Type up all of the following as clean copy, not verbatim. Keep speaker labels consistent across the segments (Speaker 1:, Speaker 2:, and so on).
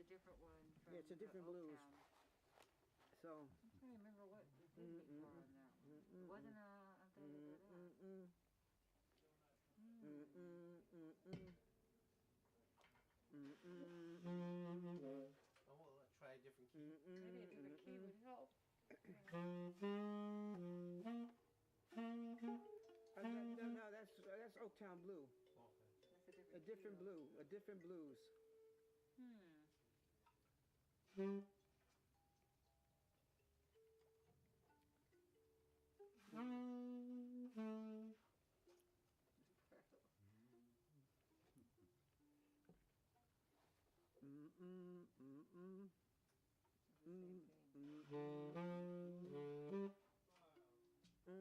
Speaker 1: different one from
Speaker 2: Yeah, it's a different blues.
Speaker 1: Oaktown.
Speaker 2: So.
Speaker 1: I'm trying to remember what we did before on that one. It wasn't a day to do that.
Speaker 3: Oh, well, try a different key.
Speaker 1: Maybe a different key would help.
Speaker 2: No, that's Oaktown Blue.
Speaker 1: That's
Speaker 2: A different
Speaker 1: key,
Speaker 2: blue, a different blues.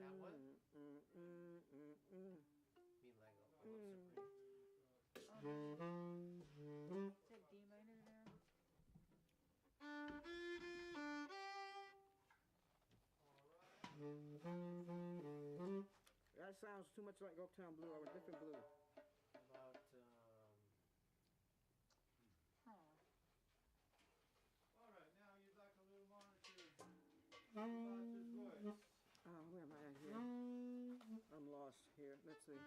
Speaker 3: That one? Me Lego.
Speaker 1: Is that D minor there?
Speaker 2: That sounds too much like Oaktown Blue or a different blue.
Speaker 3: About,
Speaker 4: All right, now you'd like a little monitor about his voice.
Speaker 2: Oh, where am I at here? I'm lost here. Let's see.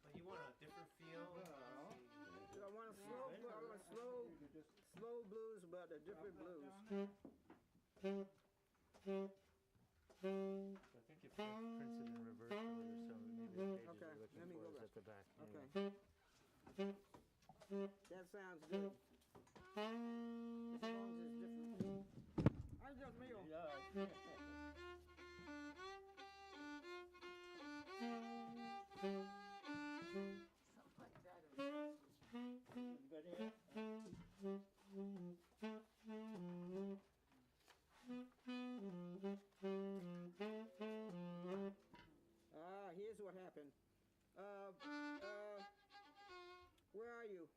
Speaker 3: but you want a different feel?
Speaker 2: I want a slow blues, but a different blues.
Speaker 5: I think it prints it in reverse order, so maybe the pages
Speaker 2: Okay,
Speaker 5: you're looking
Speaker 2: let me
Speaker 5: for
Speaker 2: go
Speaker 5: is
Speaker 2: back.
Speaker 5: at the back.
Speaker 2: Okay. That sounds good. As long as it's different. Ay, Dios mío.
Speaker 1: Something like that.
Speaker 2: Here's what happened. Where are you?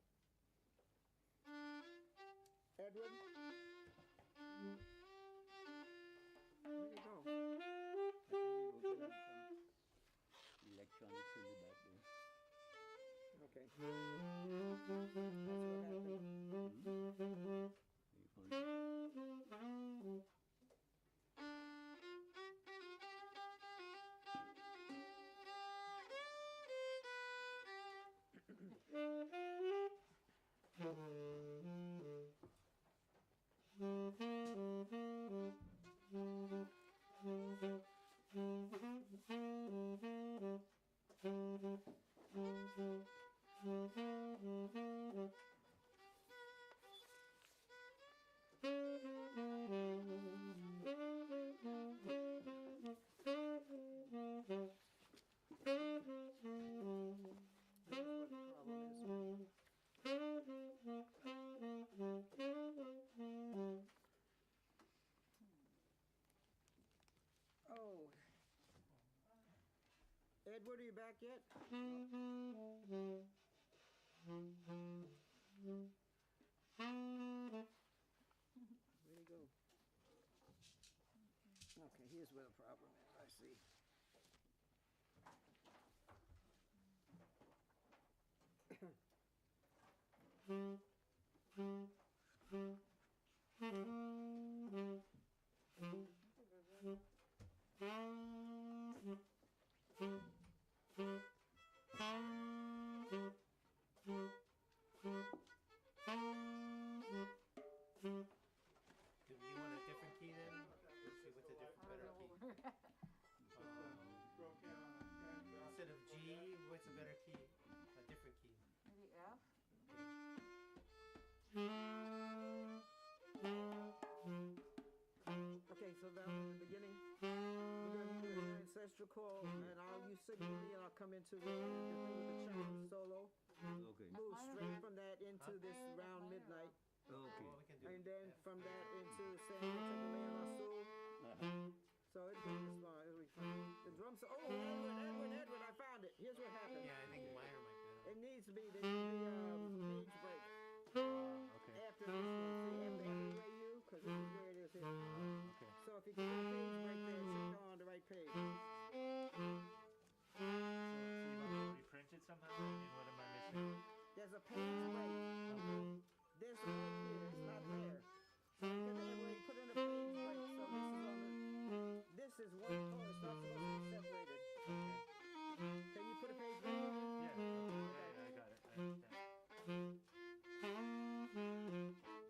Speaker 2: Edward? Where'd you go?
Speaker 6: Electronics in the back there.
Speaker 2: Okay. That's what happened. Oh, Edward, are you back yet? Where'd he go? Okay, here's where the problem is, I see.
Speaker 3: Do you want a different key then? Let's see what's a different, better key. Instead of G, what's a better key? A different key.
Speaker 1: Maybe F?
Speaker 2: Okay, so now in the beginning, we're going to use an ancestral call, and I'll use signaling, and I'll come into the chime solo.
Speaker 6: Okay.
Speaker 2: Move straight from that into this round midnight,
Speaker 6: Okay.
Speaker 3: Well, we can do
Speaker 2: and then
Speaker 3: F.
Speaker 2: from that into San Antonio. So it's going this long. It'll be fun. The drums. Oh, Edward, to be page break.
Speaker 5: Okay.
Speaker 2: After this one, see, after everywhere you, because this is where it is here.
Speaker 5: Okay.
Speaker 2: So if you get a page break there, it should go on the right page.
Speaker 5: So you want me to reprint it somehow? I mean, what am I missing?
Speaker 2: There's a page break.
Speaker 5: Okay.
Speaker 2: This right here, it's not there. So you get the when you put in a page break. So this is on the. This is one chord. It's not supposed to be separated.
Speaker 5: Okay.
Speaker 2: Can you put a page break on it?
Speaker 5: Yeah. Okay. Yeah, I got it. I understand.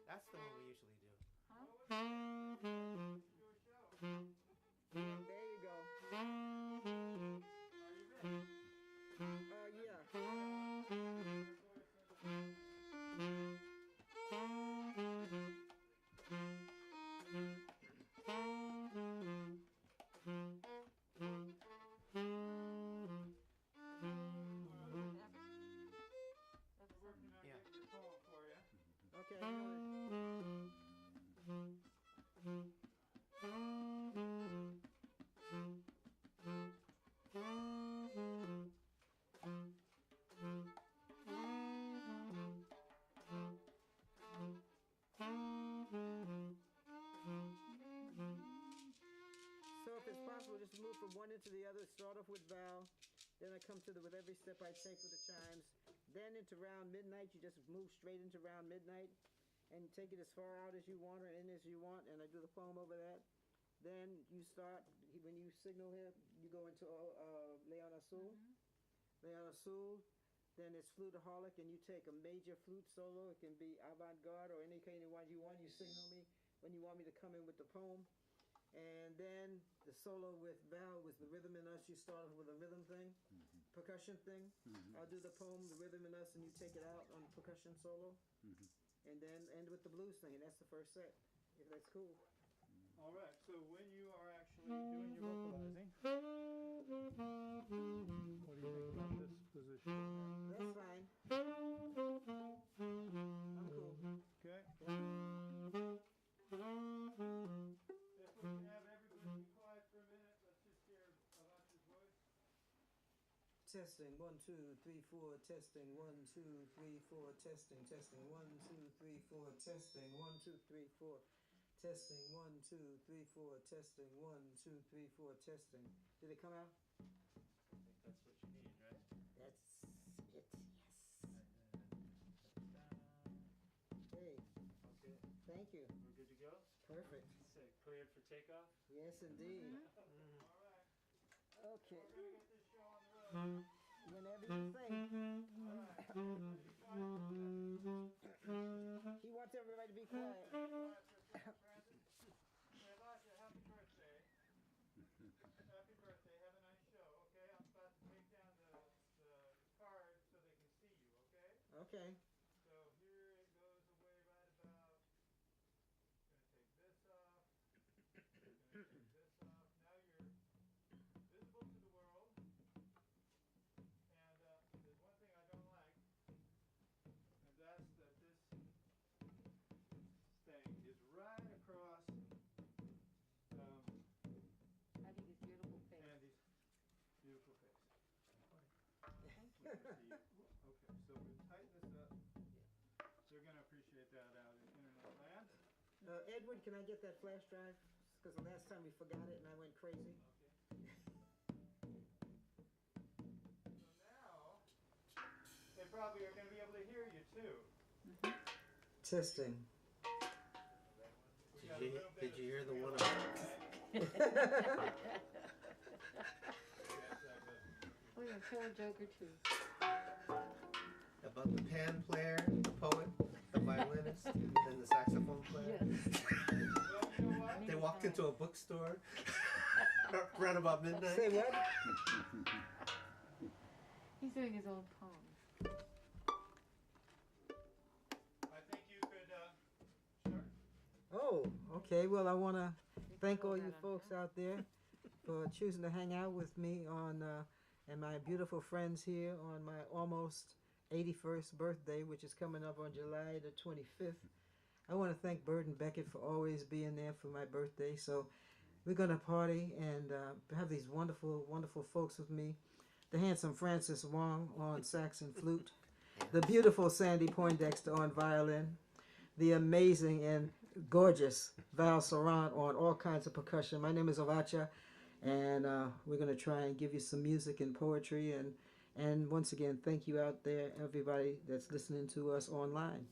Speaker 3: That's the one we usually do.
Speaker 2: There you go. Yeah.
Speaker 4: Working on
Speaker 3: Yeah.
Speaker 4: getting the poem for you.
Speaker 2: Okay. I know it. So if it's possible, just move from one end to the other. Start off with Val. Then I come to the, with every step I take with the chimes. Then into round midnight, you just move straight into round midnight. And you take it as far out as you want or in as you want. And I do the poem over that. Then you start, when you signal here, you go into Leon Azul. Leon Azul. Then it's Flutaholic, and you take a major flute solo. It can be avant-garde or any kind of one you want. You signal me when you want me to come in with the poem. And then the solo with Val was the Rhythm in Us. You start off with a rhythm thing, percussion thing. I'll do the poem, the Rhythm in Us, and you take it out on the percussion solo. And then end with the blues thing, and that's the first set, if that's cool.
Speaker 4: All right. So when you are actually doing your vocalizing, what do you think about this position?
Speaker 2: That's fine. I'm cool.
Speaker 4: Okay.
Speaker 2: Yeah.
Speaker 4: If we can have everybody be quiet for a minute, let's just hear Avotzia's voice.
Speaker 2: Testing 1 2 3 4. Testing 1 2 3 4. Testing 1 2 3 4. Testing 1 2 3 4. Testing 1 2 3 4. Testing 1 2 3 4. Testing. Did it come out?
Speaker 5: I think that's what you need, right?
Speaker 2: That's it. Yes. Hey,
Speaker 5: Okay.
Speaker 2: thank you.
Speaker 5: We're good to go?
Speaker 2: Perfect.
Speaker 5: Sick. Cleared for takeoff?
Speaker 2: Yes, indeed.
Speaker 4: All right.
Speaker 2: Okay.
Speaker 4: We're gonna get this show on the road.
Speaker 2: Whenever you say.
Speaker 4: All right. Everybody be quiet for a second.
Speaker 2: He wants everybody to be quiet.
Speaker 4: Quiet for a second, Francis. Hey, Avotsia, happy birthday. Happy birthday. Have a nice show. Okay. I'm about to take down the card so they can see you. Okay.
Speaker 2: Okay.
Speaker 4: So here it goes away right about. Gonna take this off. Gonna take this off. Now you're visible to the world. And there's one thing I don't like, and that's that this thing is right across
Speaker 1: I think it's beautiful face.
Speaker 4: Andy's beautiful face.
Speaker 1: Thank you.
Speaker 4: Good to see you. Okay, so we tighten this up. You're gonna appreciate that out in internet land.
Speaker 2: Edwin, can I get that flash drive? Because the last time we forgot it and I went crazy.
Speaker 4: So now they probably are gonna be able to hear you too.
Speaker 2: Testing.
Speaker 4: We got a little bit
Speaker 3: Did
Speaker 4: of
Speaker 3: you hear the one
Speaker 1: Oh yeah, tell a joke or two.
Speaker 3: about the pan player, the poet, the violinist, and then the saxophone player?
Speaker 1: Yes.
Speaker 4: Well, you know what?
Speaker 3: They walked into a bookstore around about midnight.
Speaker 2: Say what?
Speaker 1: He's doing his own poems.
Speaker 4: I think you could start.
Speaker 2: Oh, okay. Well, I want to thank all you folks out there for choosing to hang out with me on, and my beautiful friends here on my almost 81st birthday, which is coming up on July the 25th. I want to thank Bird and Beckett for always being there for my birthday. So we're going to party and have these wonderful, wonderful folks with me. The handsome Francis Wong on sax and flute. the beautiful Sandi Poindexter on violin, the amazing and gorgeous Val Serrant on all kinds of percussion. My name is Avotcja, and we're going to try and give you some music and poetry. And once again, thank you out there, everybody that's listening to us online.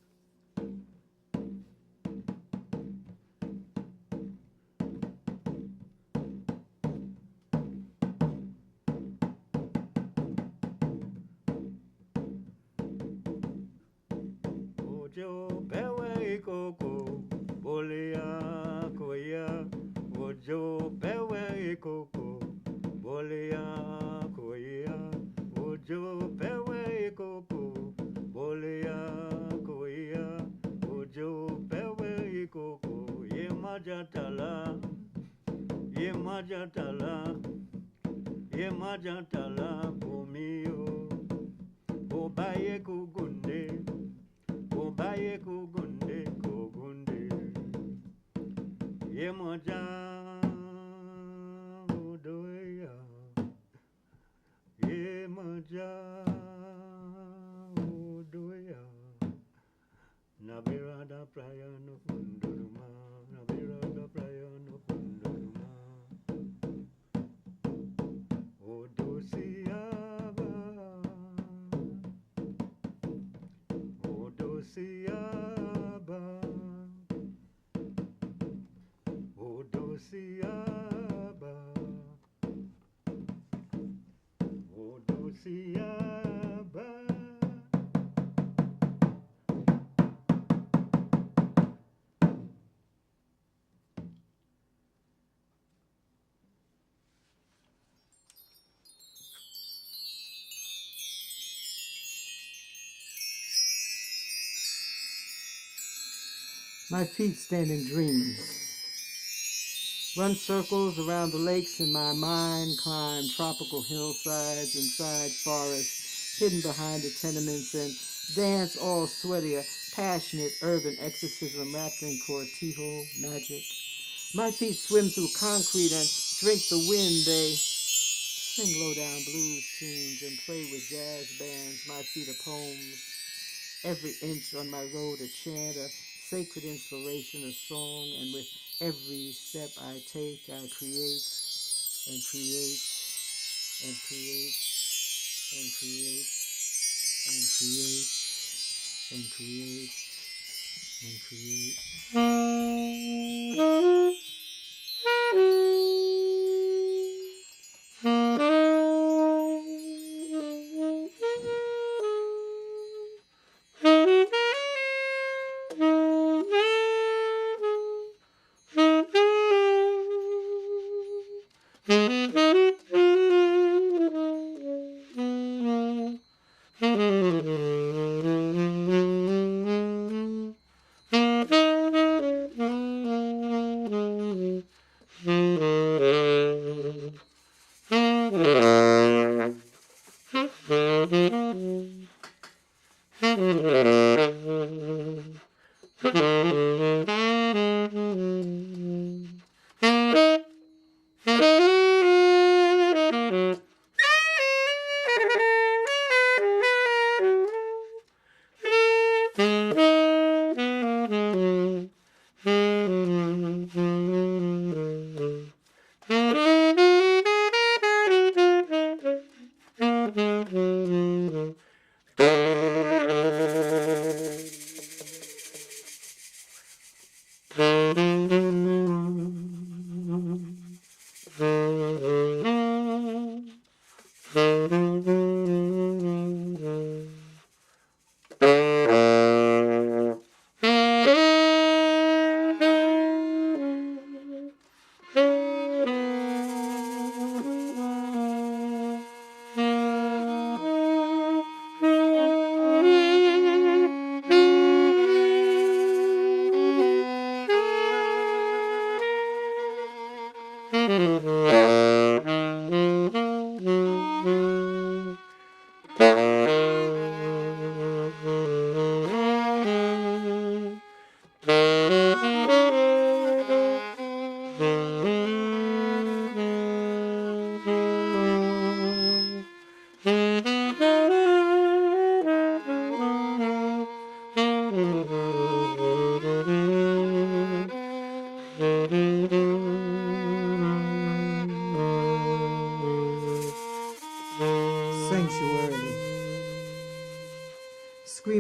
Speaker 6: Ojo pewe koko bolia koya. Ojo pewe koko bolia koya. Ojo pewe koko bolia koya. Ojo pewe koko ye majatala ye majatala pomio obaye kugunde. Obaye kugunde kugunde ye moja odoya ye moja odoya nabera da praia no fundo do mar nabera da praia no fundo do mar odociaba odociaba odociaba odociaba
Speaker 2: My feet stand in dreams, run circles around the lakes in my mind, climb tropical hillsides inside forests, hidden behind the tenements, and dance all sweaty, a passionate urban exorcism wrapped in cortijo magic. My feet swim through concrete and drink the wind. They sing low-down blues tunes and play with jazz bands. My feet are poems, every inch on my road a chant, a sacred inspiration, a song, and with every step I take, I create and create and create and create and create and create and create.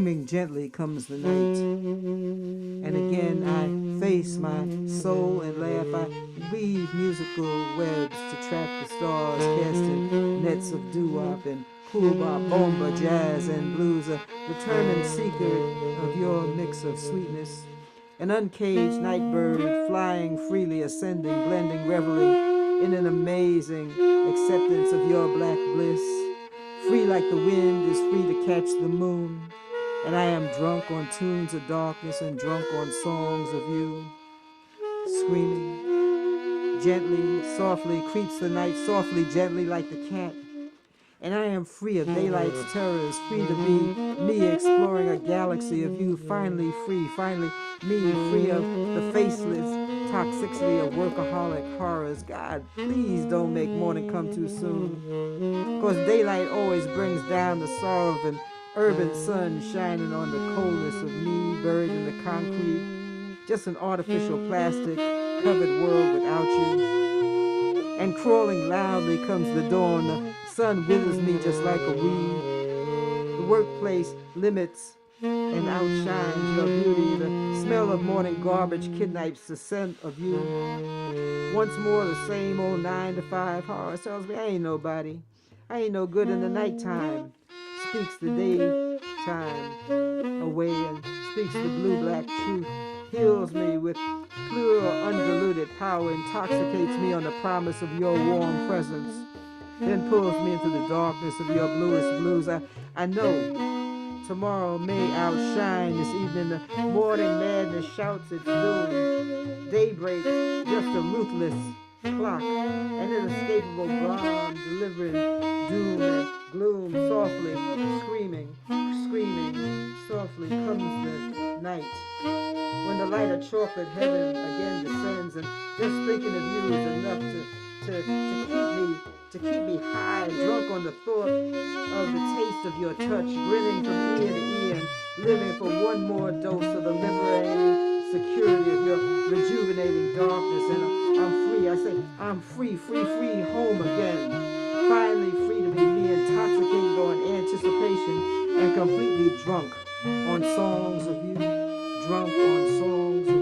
Speaker 2: Screaming gently comes the night. And again I face my soul and laugh. I weave musical webs to trap the stars, casting nets of doo-wop and cool-bop, bomba, jazz, and blues. A determined seeker of your mix of sweetness. An uncaged night bird flying freely, ascending, blending, reveling in an amazing acceptance of your black bliss. Free like the wind is free to catch the moon. And I am drunk on tunes of darkness and drunk on songs of you. Screaming, gently, softly creeps the night, softly, gently like the cat. And I am free of daylight's terrors, free to be me exploring a galaxy of you, finally free, finally me free of the faceless toxicity of workaholic horrors. God, please don't make morning come too soon. 'Cause daylight always brings down the sorrow of an urban sun shining on the coldness of me buried in the concrete. Just an artificial plastic covered world without you. And crawling loudly comes the dawn. The sun withers me just like a weed. The workplace limits and outshines your beauty. The smell of morning garbage kidnaps the scent of you. Once more the same old 9 to 5 horror tells me I ain't nobody. I ain't no good in the nighttime. Speaks the daytime away and speaks the blue-black truth. Heals me with pure, undiluted power, intoxicates me on the promise of your warm presence, then pulls me into the darkness of your bluest blues. I know tomorrow may outshine this evening. The morning madness shouts its doom. Daybreak, just a ruthless clock, an inescapable gong delivering doom and gloom. Softly screaming, softly comes the night. When the light of chocolate heaven again descends, and just thinking of you is enough to keep me high, drunk on the thought of the taste of your touch, grinning from ear to ear, and living for one more dose of the liberating security of your rejuvenating darkness. And I'm free. I say I'm free, home again. Finally free to be me, intoxicated on anticipation and completely drunk on songs of you. Drunk on songs of you.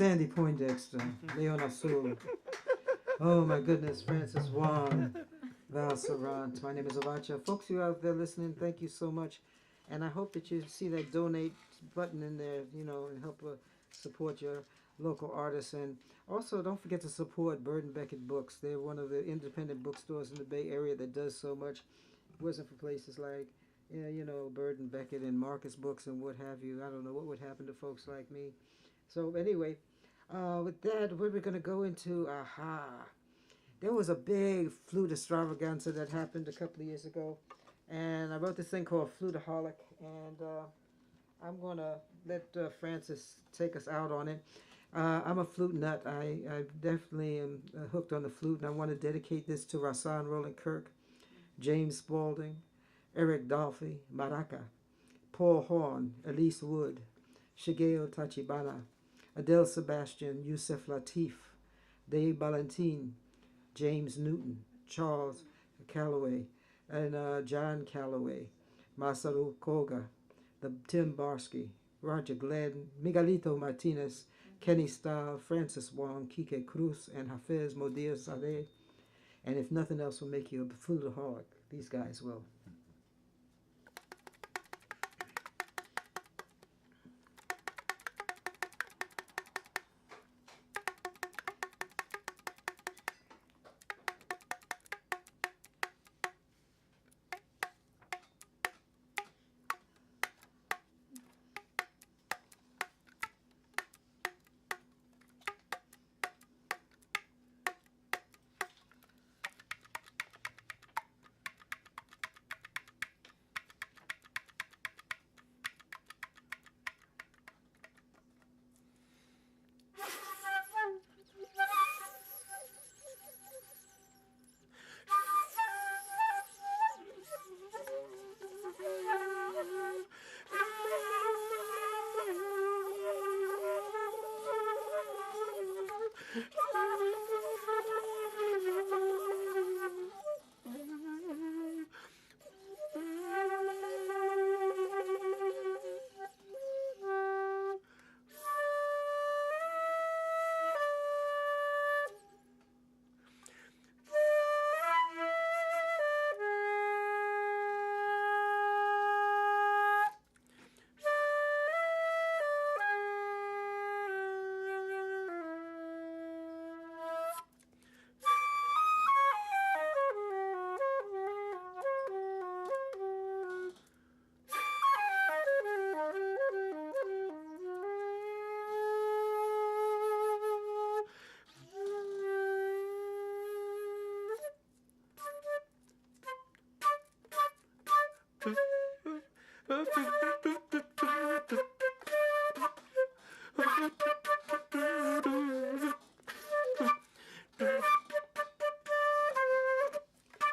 Speaker 2: Sandi Poindexter, Leon Azul. Oh my goodness, Francis Wong, Val Serrant. My name is Avotcja. Folks, you out there listening, thank you so much. And I hope that you see that donate button in there, you know, and help support your local artists. And also, don't forget to support Bird and Beckett Books. They're one of the independent bookstores in the Bay Area that does so much. If it wasn't for places like, yeah, you know, Bird and Beckett and Marcus Books and what have you, I don't know what would happen to folks like me. So anyway, with that, we're going to go into Aha. There was a big flute extravaganza that happened a couple of years ago. And I wrote this thing called Fluteaholic. And I'm going to let Francis take us out on it. I'm a flute nut. I definitely am hooked on the flute. And I want to dedicate this to Rahsaan Roland Kirk, James Spaulding, Eric Dolphy, Maraca, Paul Horn, Elise Wood, Shigeo Tachibana, Adele Sebastian, Yusef Latif, Dave Valentin, James Newton, Charles Calloway, and John Calloway, Masaru Koga, the Tim Barsky, Roger Glenn, Miguelito Martinez, Kenny Stahl, Francis Wong, Kike Cruz, and Hafez Modir Saleh. And if nothing else will make you a fluteaholic, these guys will.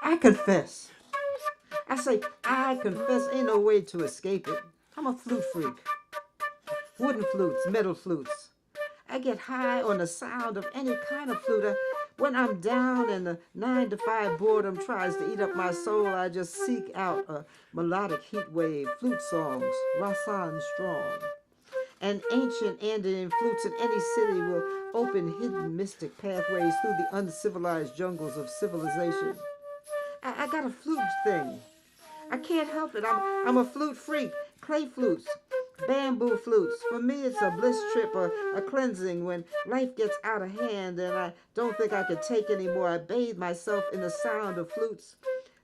Speaker 2: I confess. I say, I confess, ain't no way to escape it. I'm a flute freak. Wooden flutes, metal flutes. I get high on the sound of any kind of flute. When I'm down and the 9-to-5 boredom tries to eat up my soul, I just seek out a melodic heat wave, flute songs, Rahsaan strong. And ancient Andean flutes in any city will open hidden mystic pathways through the uncivilized jungles of civilization. I got a flute thing. I can't help it. I'm a flute freak. Clay flutes, bamboo flutes. For me, it's a bliss trip, a cleansing when life gets out of hand and I don't think I can take anymore. I bathe myself in the sound of flutes,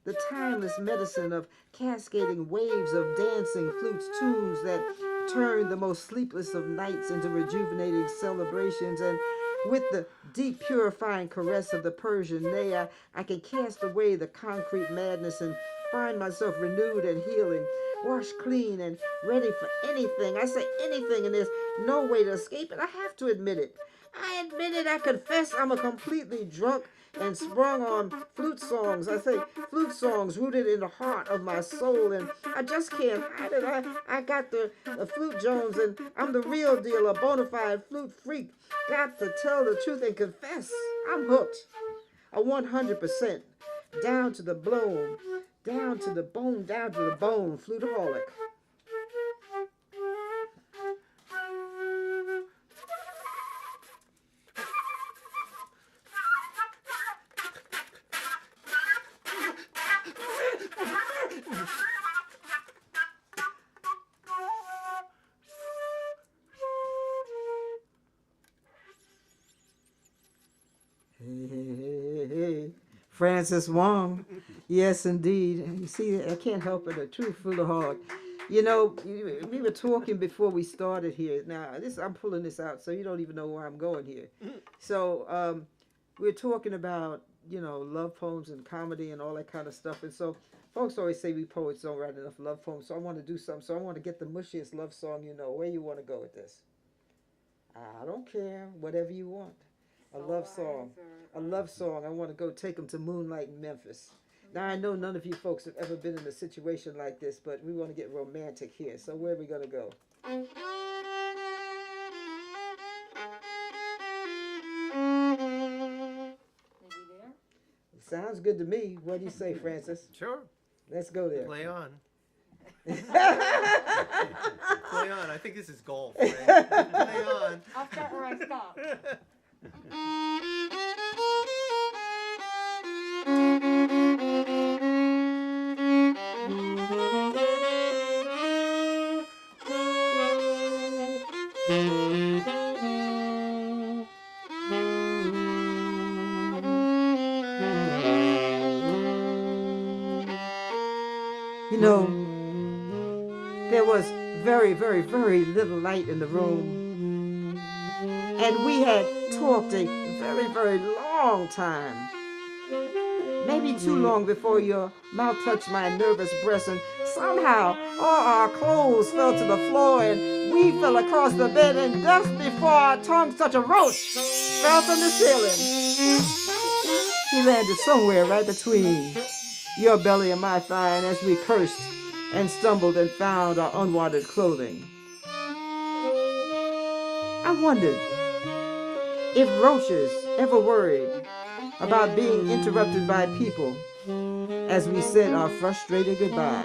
Speaker 2: the timeless medicine of cascading waves of dancing flutes, tunes that turn the most sleepless of nights into rejuvenating celebrations. And with the deep purifying caress of the Persian ney, I can cast away the concrete madness and find myself renewed and healing, washed clean and ready for anything. I say anything, and there's no way to escape it. I have to admit it. I admit it. I confess I'm a completely drunk and sprung on flute songs. I say flute songs rooted in the heart of my soul, and I just can't hide it. I got the flute Jones, and I'm the real deal, a bona fide flute freak. Got to tell the truth and confess, I'm hooked. A 100%, down to the blown, down to the bone, down to the bone, fluteaholic. Francis Wong. Yes, indeed. You see, I can't help it. A true full of heart. You know, we were talking before we started here. Now, I'm pulling this out, so you don't even know where I'm going here. So, we're talking about, you know, love poems and comedy and all that kind of stuff. And so, folks always say we poets don't write enough love poems. So I want to do something. So I want to get the mushiest love song you know. Where you want to go with this? I don't care. Whatever you want. A love song. A love song. I want to go take them to Moonlight in Memphis. Now, I know none of you folks have ever been in a situation like this, but we want to get romantic here. So where are we going to go?
Speaker 1: Maybe there?
Speaker 2: Sounds good to me. What do you say, Francis?
Speaker 5: Sure.
Speaker 2: Let's go there.
Speaker 5: Play on. Play on. I think this is golf. Right? Play on.
Speaker 1: I'll start where I stop.
Speaker 2: You know, there was very, very, very little light in the room. And we had talked a very, very long time. Maybe too long before your mouth touched my nervous breast, and somehow all our clothes fell to the floor and we fell across the bed, and just before our tongues touched a roach fell from the ceiling. He landed somewhere right between your belly and my thigh, and as we cursed and stumbled and found our unwanted clothing, I wondered if roaches ever worried about being interrupted by people as we said our frustrated goodbye.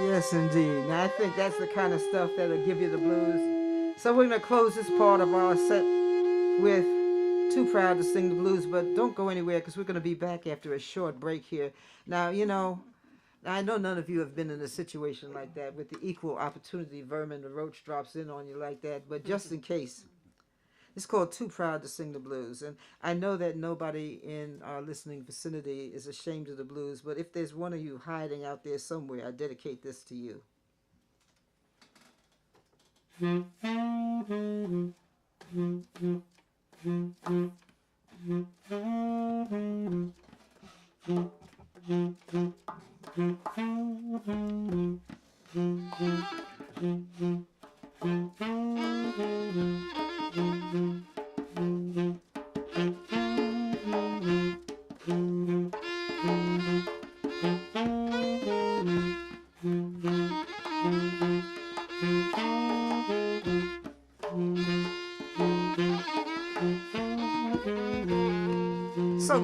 Speaker 2: Yes, indeed. Now, I think that's the kind of stuff that'll give you the blues. So we're going to close this part of our set with Too Proud to Sing the Blues, but don't go anywhere because we're going to be back after a short break here. Now, you know, I know none of you have been in a situation like that with the equal opportunity vermin, the roach drops in on you like that, but just in case. It's called Too Proud to Sing the Blues, and I know that nobody in our listening vicinity is ashamed of the blues, but if there's one of you hiding out there somewhere, I dedicate this to you.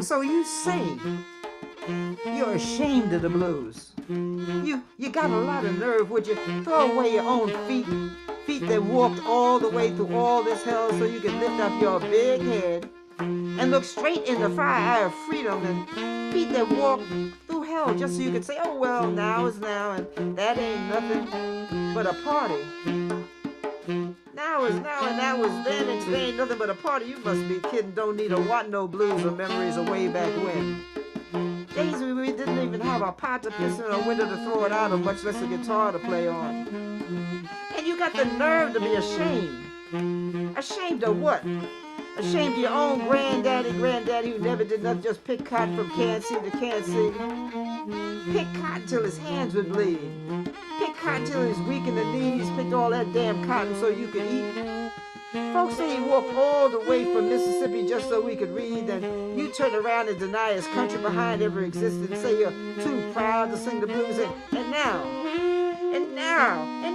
Speaker 2: So you say you're ashamed of the blues. You got a lot of nerve. Would you throw away your own feet that walked all the way through all this hell so you could lift up your big head and look straight in the fire eye of freedom, and feet that walked through hell just so you could say, oh well, now is now, and that ain't nothing but a party. Now is now, and that was then, and today ain't nothing but a party. You must be kidding. Don't need to want no blues or memories of way back when. Days we didn't even have a pot to piss in or a window to throw it out of, much less a guitar to play on. And you got the nerve to be ashamed. Ashamed of what? Ashamed of your own granddaddy who never did nothing, just pick cotton from can seed to can seed. Pick cotton till his hands would bleed. Pick cotton till he was weak in the knees. Picked all that damn cotton so you could eat. Folks say he walked all the way from Mississippi just so we could read, and you turn around and deny his country behind ever existed and say you're too proud to sing the blues, and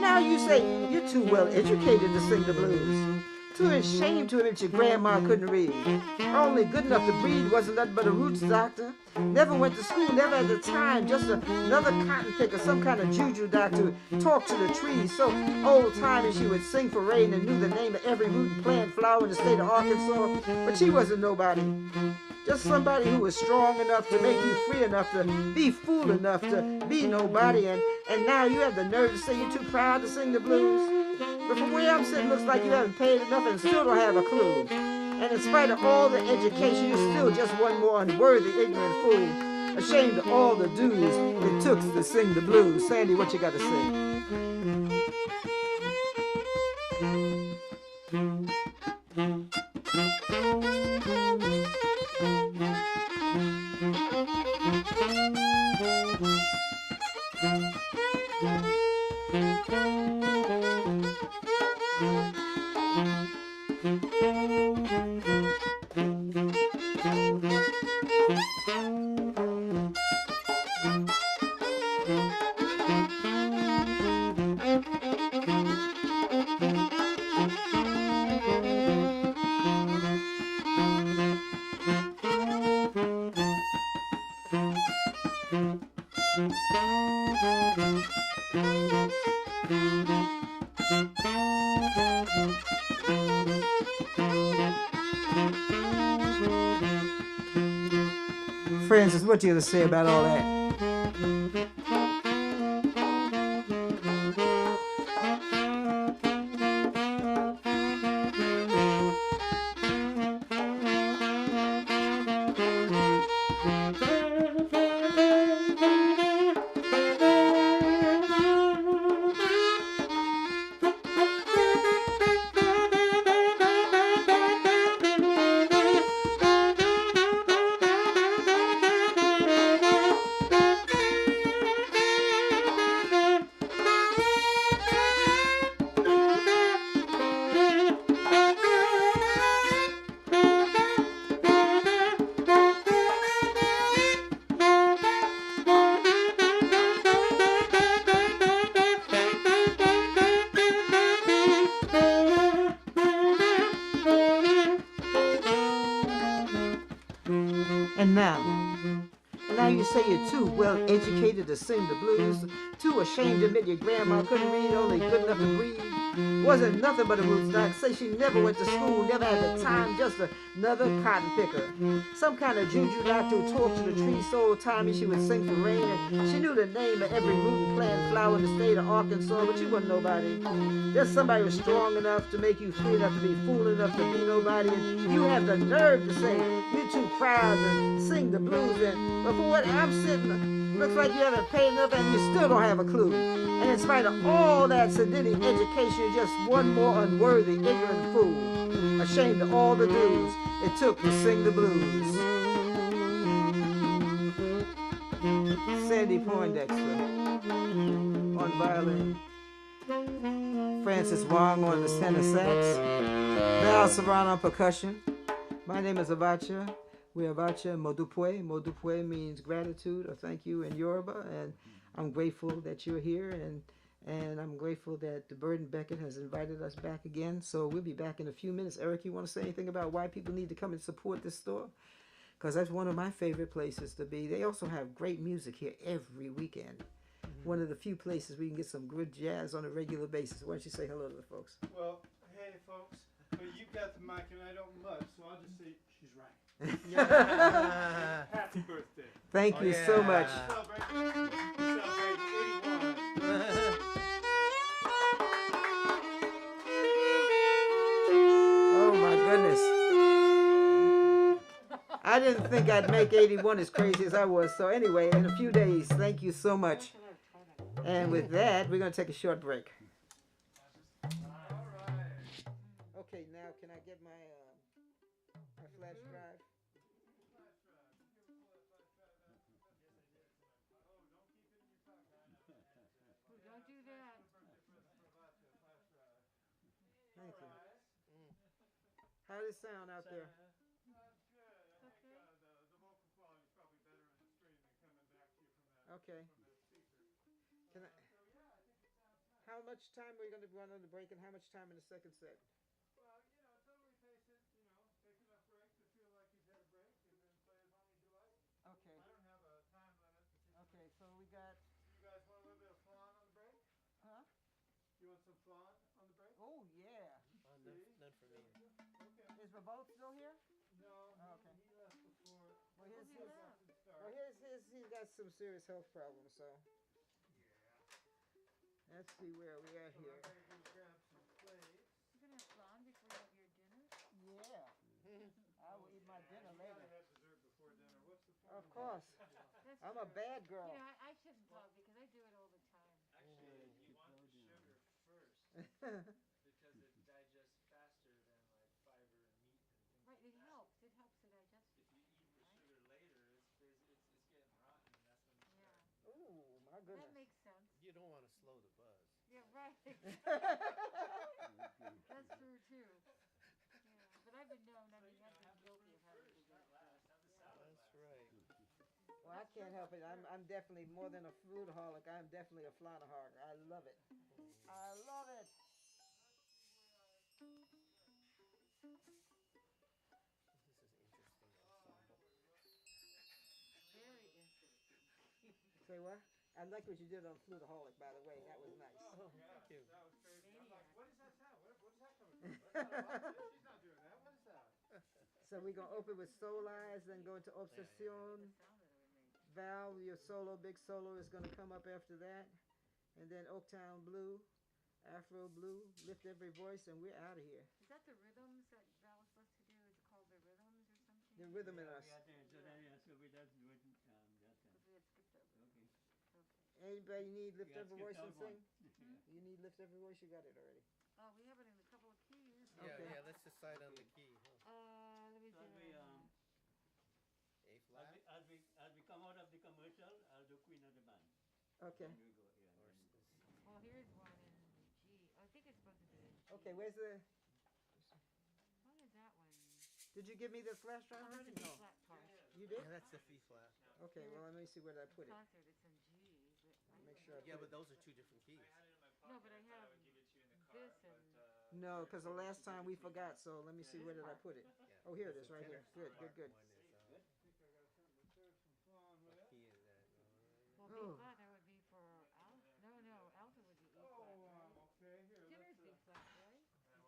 Speaker 2: now you say you're too well educated to sing the blues. Too ashamed to admit your grandma couldn't read. Only good enough to breed, wasn't nothing but a roots doctor. Never went to school, never had the time, just another cotton picker, some kind of juju doctor who talked to the trees so old-timey she would sing for rain and knew the name of every root and plant flower in the state of Arkansas. But she wasn't nobody. Just somebody who was strong enough to make you free enough to be fool enough to be nobody. And now you have the nerve to say you're too proud to sing the blues. But from where I'm sitting, looks like you haven't paid enough and still don't have a clue. And in spite of all the education, you're still just one more unworthy, ignorant fool. Ashamed of all the dues it took to sing the blues. Sandy, what you got to say? Francis, what you got to say about all that? Now you say you're too well educated to sing the blues, too ashamed to admit your grandma couldn't read, only good enough to breathe. Wasn't nothing but a roots doc. Say she never went to school, never had the time, just another cotton picker. Some kind of juju doctor who talked to the trees so old-timey she would sing for rain, and she knew the name of every root and plant flower in the state of Arkansas, but you wasn't nobody. Just somebody who was strong enough to make you free enough to be fool enough to be nobody, and you have the nerve to say you're too proud to sing the blues. But for what I'm sitting, looks like you haven't paid enough and you still don't have a clue. And in spite of all that sedity education, you're just one more unworthy, ignorant fool, ashamed of all the dues it took to sing the blues. Sandi Poindexter on violin, Francis Wong on the tenor sax, Val Serrant on percussion. My name is Avotcja. We're Avotcja and Modupue. Modupue means gratitude or thank you in Yoruba, and I'm grateful that you're here, and I'm grateful that the Bird and Beckett has invited us back again. So we'll be back in a few minutes. Eric, you want to say anything about why people need to come and support this store? Because that's one of my favorite places to be. They also have great music here every weekend. Mm-hmm. One of the few places we can get some good jazz on a regular basis. Why don't you say hello to the folks?
Speaker 4: Well, hey folks, well, you've got the mic and I don't much, so I'll just say she's right. Happy birthday.
Speaker 2: Thank you so much.
Speaker 4: Celebrate 81.
Speaker 2: Oh my goodness. I didn't think I'd make 81 as crazy as I was. So anyway, in a few days, thank you so much. And with that, we're going to take a short break. Okay, now can I get my flash drive?
Speaker 1: Don't do that.
Speaker 2: Thank you. How does it sound out there?
Speaker 4: That's good. I think
Speaker 1: Okay.
Speaker 4: the vocal quality is probably better in the stream than coming back to you from that
Speaker 2: Okay.
Speaker 4: from the speaker.
Speaker 2: Can I,
Speaker 4: So yeah, I think it sounds nice.
Speaker 2: how much time are we going to run on the break, and how much time in the second set?
Speaker 4: Well, totally pace it. Take enough break to feel like you've had a break, and then play as long as you like.
Speaker 2: Okay.
Speaker 4: I don't have a time limit.
Speaker 2: Okay, so we got.
Speaker 4: You guys want a little bit of flan on the break?
Speaker 2: Huh?
Speaker 4: You want some flan on the break?
Speaker 2: Oh yeah.
Speaker 3: None for me.
Speaker 4: Okay.
Speaker 2: Is Revolt still here?
Speaker 4: No,
Speaker 2: Oh, okay.
Speaker 4: he left before.
Speaker 2: Well,
Speaker 1: Who
Speaker 2: his,
Speaker 1: he
Speaker 2: his,
Speaker 1: left?
Speaker 2: well, he's got some serious health problems, so. Let's see where we are
Speaker 4: So
Speaker 2: here.
Speaker 4: I'm gonna go grab some plates.
Speaker 1: You're gonna have flan before you have your dinner?
Speaker 2: Yeah. I will eat my dinner
Speaker 4: You
Speaker 2: later.
Speaker 4: gotta have dessert before dinner. What's the point?
Speaker 2: Of course.
Speaker 1: That's
Speaker 2: I'm
Speaker 1: true.
Speaker 2: a bad girl.
Speaker 1: I shouldn't talk because I do it all the time.
Speaker 5: Actually, you want the sugar first because it digests faster than like fiber and meat and things
Speaker 1: Right,
Speaker 5: like
Speaker 1: it
Speaker 5: that.
Speaker 1: helps. It helps to digest.
Speaker 5: If you eat the
Speaker 1: Right.
Speaker 5: sugar later, it's getting rotten, and that's when it's
Speaker 1: Yeah.
Speaker 2: Ooh, my
Speaker 1: That
Speaker 2: goodness.
Speaker 1: makes sense.
Speaker 3: You don't want to slow the buzz.
Speaker 1: Yeah, right. That's true too. Yeah, but I've been known. I mean, I've been guilty of having to
Speaker 5: not last. Have the salad
Speaker 3: That's
Speaker 5: last.
Speaker 3: right.
Speaker 2: Well, I can't help it. I'm definitely more than a foodaholic. I'm definitely a flanaholic. I love it. I love it.
Speaker 3: This is interesting ensemble.
Speaker 1: Very interesting.
Speaker 2: Say what? I like what you did on Flutaholic, by the way. That was nice.
Speaker 3: Oh,
Speaker 4: Yeah,
Speaker 3: thank you.
Speaker 4: that was crazy. I'm like,
Speaker 1: Maniac.
Speaker 4: what is that sound? What is that coming from? That's not a box. She's not doing that. What is that?
Speaker 2: So we're going to open with Soul Eyes, then go into
Speaker 1: The
Speaker 2: Obsession.
Speaker 1: sound that it would make.
Speaker 2: Val, your solo, big solo is going to come up after that. And then Oaktown Blue, Afro Blue, Lift Every Voice, and we're out of here.
Speaker 1: Is that the rhythms that Val was supposed to do? Is it called the rhythms or something?
Speaker 2: The rhythm in
Speaker 6: Yeah,
Speaker 2: us.
Speaker 6: we had to, so then, yeah, so we just do it, that
Speaker 1: Because we had skipped over.
Speaker 6: Okay.
Speaker 1: Okay.
Speaker 2: Anybody need Lift
Speaker 6: Yeah,
Speaker 2: Every
Speaker 6: skip
Speaker 2: Voice and
Speaker 6: that one.
Speaker 2: sing? You need Lift Every Voice? You got it already.
Speaker 1: Oh, we have it in a couple of keys.
Speaker 3: Yeah,
Speaker 2: Okay.
Speaker 3: yeah. Let's decide on the key. Huh?
Speaker 1: Let me
Speaker 6: So
Speaker 1: do
Speaker 6: as we,
Speaker 1: it.
Speaker 3: A flat.
Speaker 6: as we come out of the commercial, I'll do Queen of the Band.
Speaker 2: Okay.
Speaker 6: Then we go, yeah,
Speaker 3: Or
Speaker 6: then we go.
Speaker 1: Well, here's one in G. I think it's supposed to be in G.
Speaker 2: Okay, where's the...
Speaker 1: What is that one?
Speaker 2: Did you give me the flash drive
Speaker 1: Oh, that's
Speaker 2: already?
Speaker 1: in
Speaker 2: No.
Speaker 1: the flat part.
Speaker 2: You did?
Speaker 3: Yeah, that's the fee flat.
Speaker 2: Okay, well, let me see where did I put it.
Speaker 1: Concert, it's in G. But I
Speaker 2: Make
Speaker 1: don't
Speaker 2: sure I
Speaker 1: know.
Speaker 3: Yeah, but those are two different keys.
Speaker 5: I had it in my
Speaker 1: No,
Speaker 5: pocket.
Speaker 1: but I
Speaker 5: I thought
Speaker 1: have
Speaker 5: I would give it to you in the car.
Speaker 1: this
Speaker 5: but,
Speaker 1: and-
Speaker 2: No, because the last time we forgot, so let me see where did I put it.
Speaker 3: Yeah.
Speaker 2: Oh, here it
Speaker 3: There's
Speaker 2: is,
Speaker 3: a
Speaker 2: right here.
Speaker 3: tenor
Speaker 2: Good,
Speaker 3: part,
Speaker 2: good, good.
Speaker 3: One is,
Speaker 4: I think I got something to serve some flan
Speaker 3: what
Speaker 4: with.
Speaker 3: key is that?
Speaker 1: Well,
Speaker 2: Oh.
Speaker 1: B flat, that would be for alto. No, alto would be E flat.
Speaker 4: Oh, okay. Here,
Speaker 1: Tenor's
Speaker 4: let's
Speaker 1: B flat, right?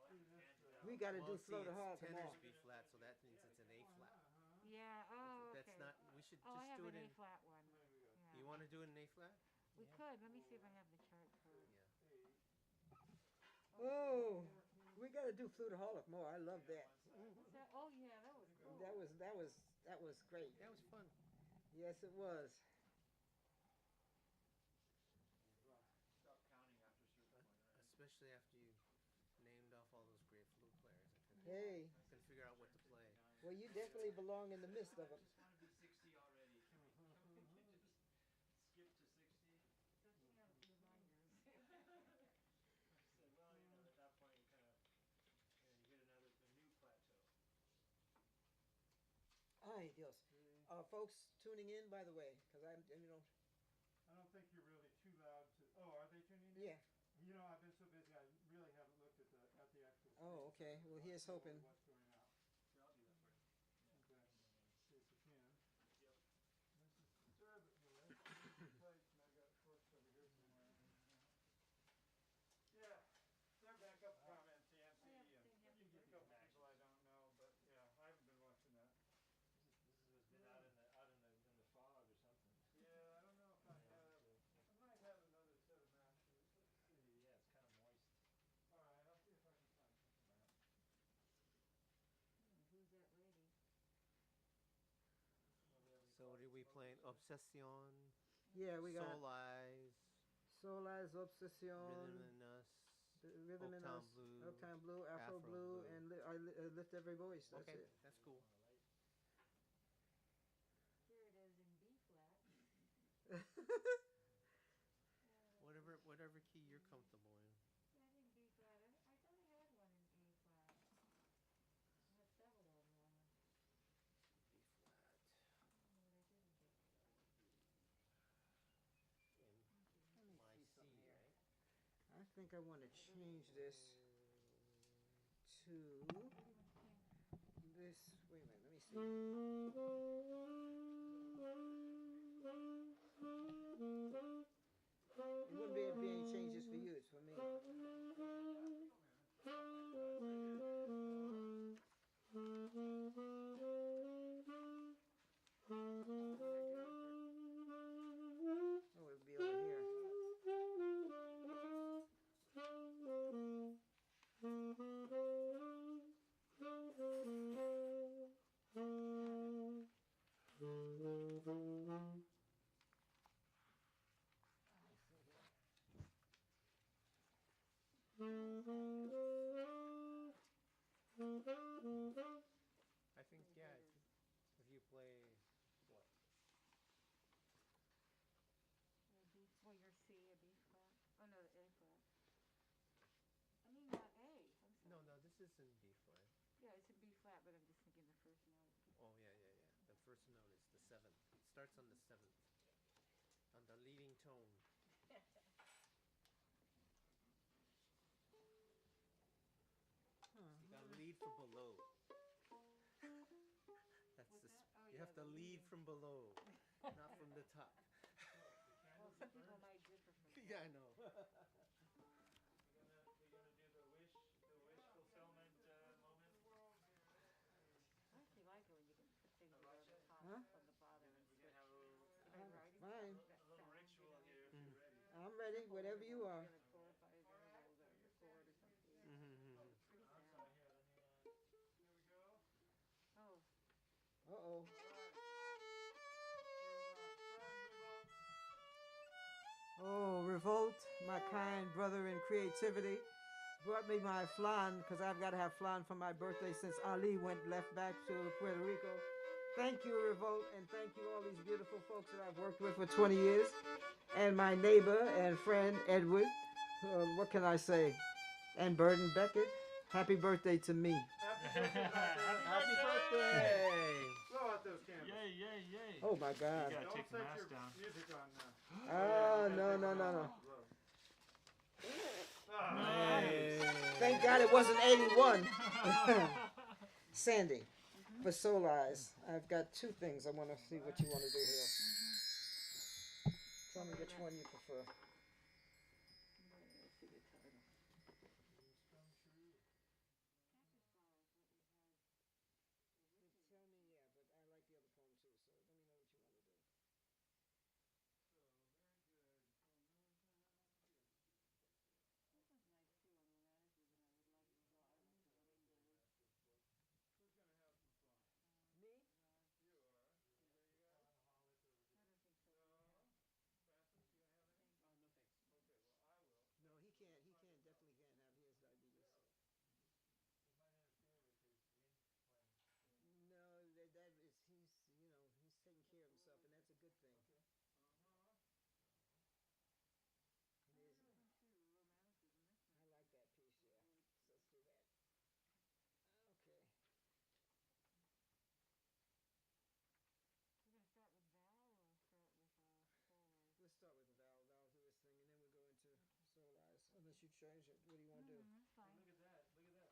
Speaker 4: do this.
Speaker 2: We got to
Speaker 3: Well,
Speaker 2: do
Speaker 3: see,
Speaker 2: Flutaholic
Speaker 3: it's tenor's
Speaker 2: tomorrow.
Speaker 3: B flat, so that means it's an A flat.
Speaker 1: Yeah. Oh, okay.
Speaker 3: That's not. We should
Speaker 1: Oh, I
Speaker 3: just
Speaker 1: have
Speaker 3: do it
Speaker 1: an
Speaker 3: in.
Speaker 1: A flat one.
Speaker 4: There we go.
Speaker 1: Yeah.
Speaker 3: You want to do it in A flat?
Speaker 1: We could. Let me see if I have the chart for.
Speaker 3: Yeah.
Speaker 2: Oh, we got to do Flutaholic more. I love that.
Speaker 1: What's that? Oh yeah, that was cool.
Speaker 2: That was great.
Speaker 3: That was fun.
Speaker 2: Yes, it was.
Speaker 5: Stop counting after a certain point, right?
Speaker 3: Especially after you named off all those great flute players.
Speaker 2: Hey,
Speaker 3: I couldn't figure out what to play.
Speaker 2: well, you definitely belong in the midst of
Speaker 5: I
Speaker 2: them.
Speaker 5: just want to be 60 already. Can we just skip to 60?
Speaker 1: Don't you have reminders?
Speaker 5: I said, well, at that point you kind of, you hit a new plateau.
Speaker 2: Ay, Dios. Folks tuning in, by the way, because
Speaker 4: I don't think you're really too loud to. Oh, are they tuning in?
Speaker 2: yeah.
Speaker 4: I've been so busy. I really haven't looked at the actual.
Speaker 2: Oh, okay. Well, here's hoping.
Speaker 4: What's going out?
Speaker 5: Here, I'll do that for you.
Speaker 4: Okay. See if you can.
Speaker 5: Yep.
Speaker 4: This is to serve it with. Some plates, and I got forks over here somewhere. Yeah. They're back up from NCMC.
Speaker 1: I haven't
Speaker 4: And
Speaker 1: seen him.
Speaker 4: a couple people I don't know, but yeah, I haven't been watching that.
Speaker 5: This has been out in the fog or something.
Speaker 4: Yeah, I don't know if I have. I might have another set of masters. Let's see.
Speaker 5: Yeah, it's kind of moist.
Speaker 4: All right, I'll see if I can find something.
Speaker 1: Who's that lady?
Speaker 3: So what are we playing? Obsession.
Speaker 2: Yeah, we got
Speaker 3: Soul Eyes.
Speaker 2: Soul Eyes, Obsession,
Speaker 3: Rhythm in Us.
Speaker 2: Rhythm in
Speaker 3: Oaktown
Speaker 2: Us,
Speaker 3: Blue,
Speaker 2: Oaktown Blue, Afro
Speaker 3: Afro
Speaker 2: Blue,
Speaker 3: Blue.
Speaker 2: and Lift Every Voice. That's
Speaker 3: Okay,
Speaker 2: it.
Speaker 3: that's cool.
Speaker 1: Here it is in B flat.
Speaker 3: Whatever key you're comfortable in.
Speaker 1: Yeah, I think B flat. I thought I had one in A flat.
Speaker 2: think I want to change this to this. Wait a minute, let me see. It wouldn't be any changes for you, it's for me. Oh, it would be over here.
Speaker 3: I think, yeah, if you play, what?
Speaker 1: Well, your C, a B flat. Oh no, A flat. I mean not A. I'm sorry.
Speaker 3: No, this is in B flat.
Speaker 1: Yeah, it's a B flat, but I'm just thinking the first note.
Speaker 3: Oh, yeah. The first note is the 7th. It starts on the 7th. On the leading tone. You gotta lead from below. That's
Speaker 1: What's
Speaker 3: the.
Speaker 1: that? Oh,
Speaker 3: You
Speaker 1: yeah,
Speaker 3: have to
Speaker 1: the
Speaker 3: lead
Speaker 1: leading.
Speaker 3: from below, not from the top.
Speaker 1: Well, some people might differ from that.
Speaker 3: Yeah, I know.
Speaker 4: We're gonna do the wish fulfillment moment.
Speaker 1: I actually like it when you can put things on the top,
Speaker 2: Huh?
Speaker 1: on the bottom, and
Speaker 4: We're
Speaker 1: switch.
Speaker 4: gonna have
Speaker 1: Am I right?
Speaker 2: Fine.
Speaker 1: That
Speaker 4: a little
Speaker 1: sound,
Speaker 4: ritual
Speaker 1: you know?
Speaker 4: here if you're ready.
Speaker 2: I'm ready, whatever you are.
Speaker 1: Like 4 or 5 intervals or a chord or something. Pretty
Speaker 4: I'm
Speaker 1: sound.
Speaker 4: sorry, here, here we go.
Speaker 1: Oh,
Speaker 2: Uh-oh. Oh, revolt, my kind brother in creativity, brought me my flan, because I've got to have flan for my birthday since Ali left back to Puerto Rico. Thank you, Revolt, and thank you all these beautiful folks that I've worked with for 20 years, and my neighbor and friend, Edward. What can I say? And Burton Beckett. Happy birthday to me.
Speaker 4: Happy birthday! Blow out those candles.
Speaker 5: Yay.
Speaker 2: Oh, my God.
Speaker 5: You gotta
Speaker 4: Don't
Speaker 5: take the
Speaker 4: set
Speaker 5: mask
Speaker 4: your
Speaker 5: down.
Speaker 4: music on now.
Speaker 2: No.
Speaker 3: Hey.
Speaker 2: Thank God it wasn't 81. Sandy, for Soul Eyes, I've got 2 things I want to see what you want to do here. Tell me which one you prefer.
Speaker 1: let's see the title.
Speaker 2: Tell me, yeah, but I like the other poem too, so let me know what you want to do.
Speaker 1: This one's nice too on the latitude, and I would like to draw out the hummingbird.
Speaker 4: Who's gonna have some fun?
Speaker 2: Me?
Speaker 4: You are. Anybody got it?
Speaker 1: I don't think so.
Speaker 4: No? Francis, you gonna have any?
Speaker 3: Oh, no thanks.
Speaker 4: Okay, well, I will.
Speaker 2: No, he can't. Definitely can't have. He has diabetes. So.
Speaker 4: It might interfere with his wind playing.
Speaker 2: No, that is he's taking care of himself, and that's a good thing.
Speaker 4: Okay.
Speaker 2: It is.
Speaker 1: Romanticism, that's
Speaker 2: I like that piece. Yeah. So let's do that. Okay.
Speaker 1: We're gonna start with Val or start with Soul Eyes?
Speaker 2: We'll start with Val. Val do his thing, and then we'll go into Soul Eyes. Unless you change it, what do you want to do?
Speaker 1: That's fine.
Speaker 5: Look at that first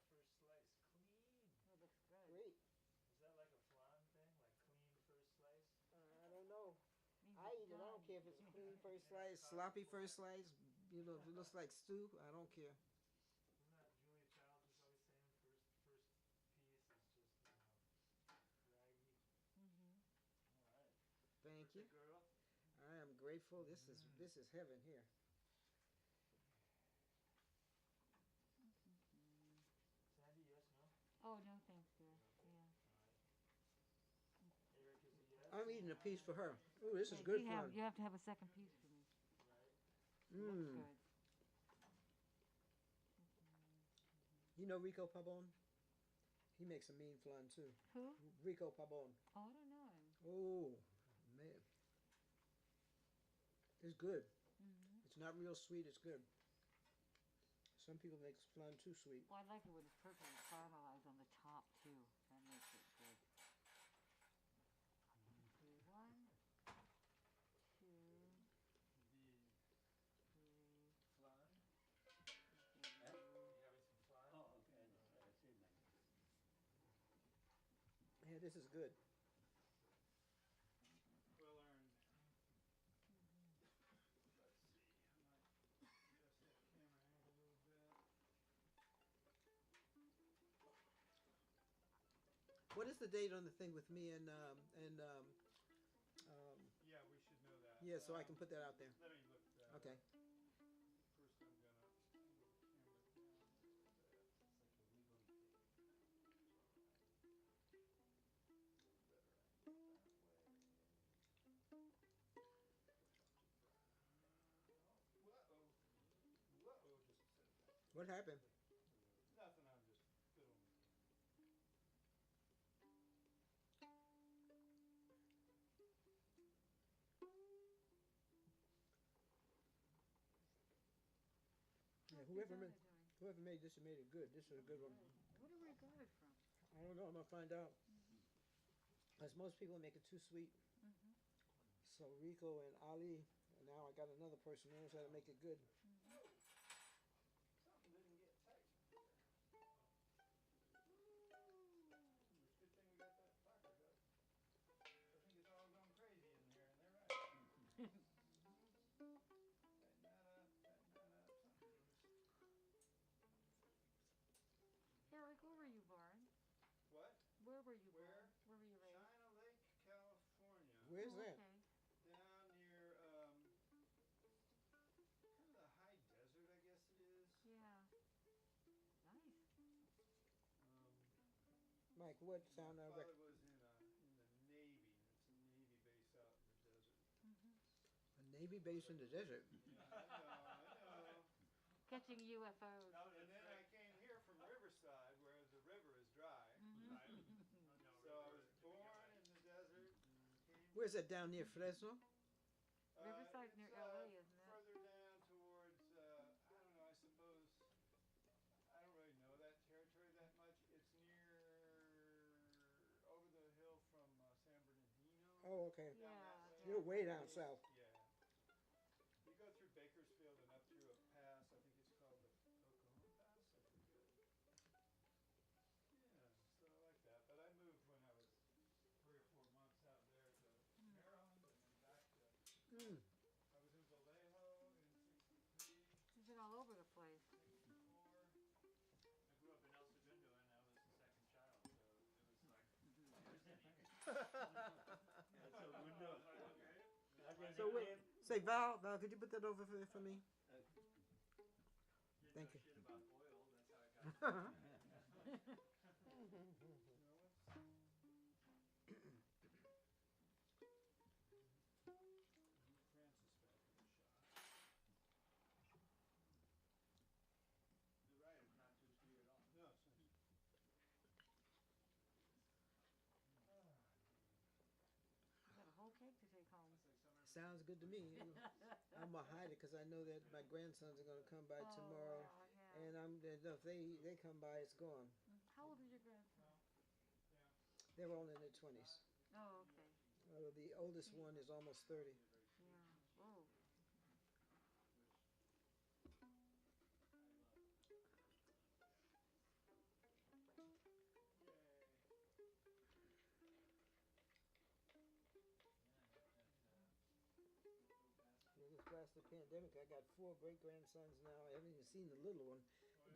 Speaker 5: slice. Clean.
Speaker 1: It looks good.
Speaker 2: Great.
Speaker 5: Is that like a flan thing? Like clean first slice?
Speaker 2: I don't know.
Speaker 1: Means
Speaker 2: I
Speaker 1: it's
Speaker 2: eat it. I don't
Speaker 1: done.
Speaker 2: care if it's clean first slice, sloppy first slice. If it looks like stew, I don't care.
Speaker 5: Isn't that Julia Childs is always saying first piece is just, raggy. Alright.
Speaker 2: Thank you.
Speaker 5: Girl.
Speaker 2: I am grateful. This is heaven here.
Speaker 5: Sandy, yes, no?
Speaker 1: Oh, no, thanks, dear. Yeah.
Speaker 5: Eric is a yes.
Speaker 2: I'm eating a piece for her. Ooh, this is
Speaker 1: Yeah,
Speaker 2: good
Speaker 1: you
Speaker 2: fun.
Speaker 1: have to have a second piece for me.
Speaker 5: Right.
Speaker 1: Looks
Speaker 2: Mm.
Speaker 1: good.
Speaker 2: You know Rico Pabon? He makes a mean flan too.
Speaker 1: Who?
Speaker 2: Rico Pabon.
Speaker 1: Oh, I don't know him.
Speaker 2: Oh, man. It's good. It's not real sweet. It's good. Some people make flan too sweet.
Speaker 1: Well, I like it when it's perfectly caramelized on the top too. That makes it good. 1, 2, 3.
Speaker 5: Flan?
Speaker 2: this is good.
Speaker 4: Well earned. Let's see. I might adjust that camera angle a little bit.
Speaker 2: What is the date on the thing with me and
Speaker 4: Yeah, we should know that.
Speaker 2: yeah, so I can put that out there.
Speaker 4: Let me look that
Speaker 2: Okay.
Speaker 4: up. First, I'm gonna angle the camera down a little bit.
Speaker 5: It's like a wiggly thing.
Speaker 4: Better angle that way. Whoa. Whoa, just set it back.
Speaker 2: What happened?
Speaker 4: Nothing, I'm just fiddling with the camera.
Speaker 2: Yeah,
Speaker 1: What's your daughter doing?
Speaker 2: whoever made this made it good. This is a good one.
Speaker 1: Where do we got it from?
Speaker 2: I don't know. I'm gonna find out. As most people make it too sweet.
Speaker 1: Mm-hmm.
Speaker 2: So Rico and Ali, and now I got another person who knows how to make it good.
Speaker 4: Something didn't get tight here. It's a good thing we got that fired up. I think it's all going crazy in here, and they're right. Tighten that up, something loose.
Speaker 1: Eric, where were you born?
Speaker 4: What?
Speaker 1: Where were you
Speaker 4: Where?
Speaker 1: born? Where were you raised?
Speaker 4: China Lake, California.
Speaker 2: Where's
Speaker 1: Oh,
Speaker 2: that?
Speaker 1: okay.
Speaker 4: Down near, kind of the high desert, I guess it is.
Speaker 1: Yeah. Nice.
Speaker 2: Mike, what sound
Speaker 4: My
Speaker 2: I
Speaker 4: father was in the Navy. It's a Navy base out in the desert.
Speaker 1: Mm-hmm.
Speaker 2: A Navy base in the desert.
Speaker 4: Yeah, I know.
Speaker 1: Catching UFOs.
Speaker 5: No,
Speaker 4: And then I came here from Riverside, where the river is dry.
Speaker 1: Mm-hmm.
Speaker 4: So I was born in the desert and came.
Speaker 2: Where's that down near Fresno?
Speaker 1: Riverside's near
Speaker 4: it's,
Speaker 1: LA, isn't it?
Speaker 4: Further down towards, I don't know, I suppose, I don't really know that territory that much. It's over the hill from San Bernardino.
Speaker 2: Oh, okay.
Speaker 4: Down
Speaker 1: Yeah,
Speaker 4: that way.
Speaker 2: You're way down south.
Speaker 4: Yeah. You go through Bakersfield and up through a pass, I think it's called the Oklahoma Pass, I forget. Yeah, so I like that. But I moved when I was 3 or 4 months out there to Maryland and then back to, I was in Vallejo in 63,
Speaker 1: You've been all over the place.
Speaker 4: 64.
Speaker 5: I grew up in El Segundo and I was the second child, so it was like
Speaker 6: That's a window.
Speaker 2: So wait, say Val, could you put that over for me?
Speaker 5: didn't
Speaker 2: Thank
Speaker 5: know
Speaker 2: you.
Speaker 5: shit about oil. That's how I got it.
Speaker 4: Francis back in the shop.
Speaker 5: You're right. It's not too sweet at all.
Speaker 4: No, it's nice.
Speaker 1: You got a whole cake to take home.
Speaker 5: It's like summer.
Speaker 2: Sounds good to me. I'm gonna hide it because I know that my grandsons are gonna come by tomorrow,
Speaker 1: Oh, yeah.
Speaker 2: and if they come by, it's gone.
Speaker 1: How old is your grandson?
Speaker 2: They're all in their 20s.
Speaker 1: Oh, okay.
Speaker 2: The oldest one is almost 30.
Speaker 1: Yeah. Oh.
Speaker 2: This past the pandemic, I got 4 great grandsons now. I haven't even seen the little one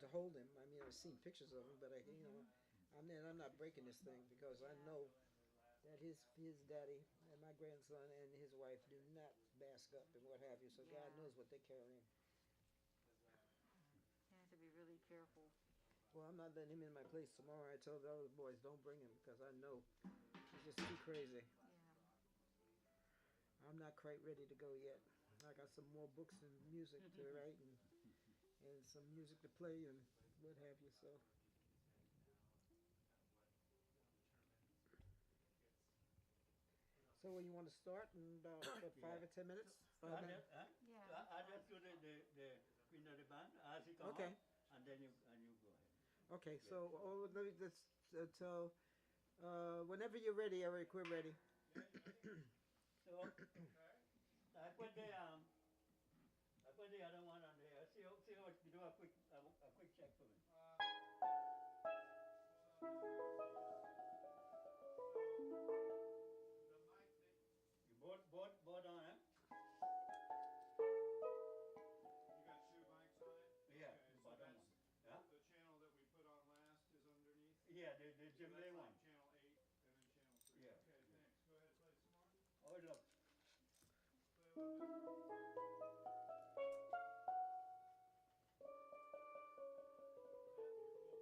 Speaker 2: to hold him. I mean, I've seen pictures of him, but I'm not breaking this thing because I know that his daddy and my grandson and his wife do not mask up and what have you. So God
Speaker 1: Yeah.
Speaker 2: knows what they're carrying.
Speaker 1: You have to be really careful.
Speaker 2: Well, I'm not letting him in my place tomorrow. I told the other boys, don't bring him because I know he's just too crazy.
Speaker 1: Yeah.
Speaker 2: I'm not quite ready to go yet. I got some more books and music to write and some music to play and what have you. So. So when you want to start in about 5 or 10 minutes? 5 minutes?
Speaker 1: Yeah.
Speaker 6: I just do the queen of the band, as it comes
Speaker 2: Okay.
Speaker 6: up, and then you go ahead.
Speaker 2: Okay, so let me just tell, whenever you're ready, Eric, we're ready.
Speaker 6: So, I put the other one on there. See how you do a quick check for me.
Speaker 4: Hold on.
Speaker 6: board on, eh?
Speaker 4: You got two mics on it?
Speaker 6: Yeah,
Speaker 4: Okay, so
Speaker 6: bottom
Speaker 4: that's
Speaker 6: one. Yeah?
Speaker 4: the channel that we put on last is underneath?
Speaker 6: Yeah, the
Speaker 4: So
Speaker 6: djembe
Speaker 4: that's
Speaker 6: one.
Speaker 4: like channel 8 and then channel 3.
Speaker 6: Yeah.
Speaker 4: Okay, thanks. Go ahead, play some more.
Speaker 6: Oh, look.
Speaker 4: Play a little bit more. Is that your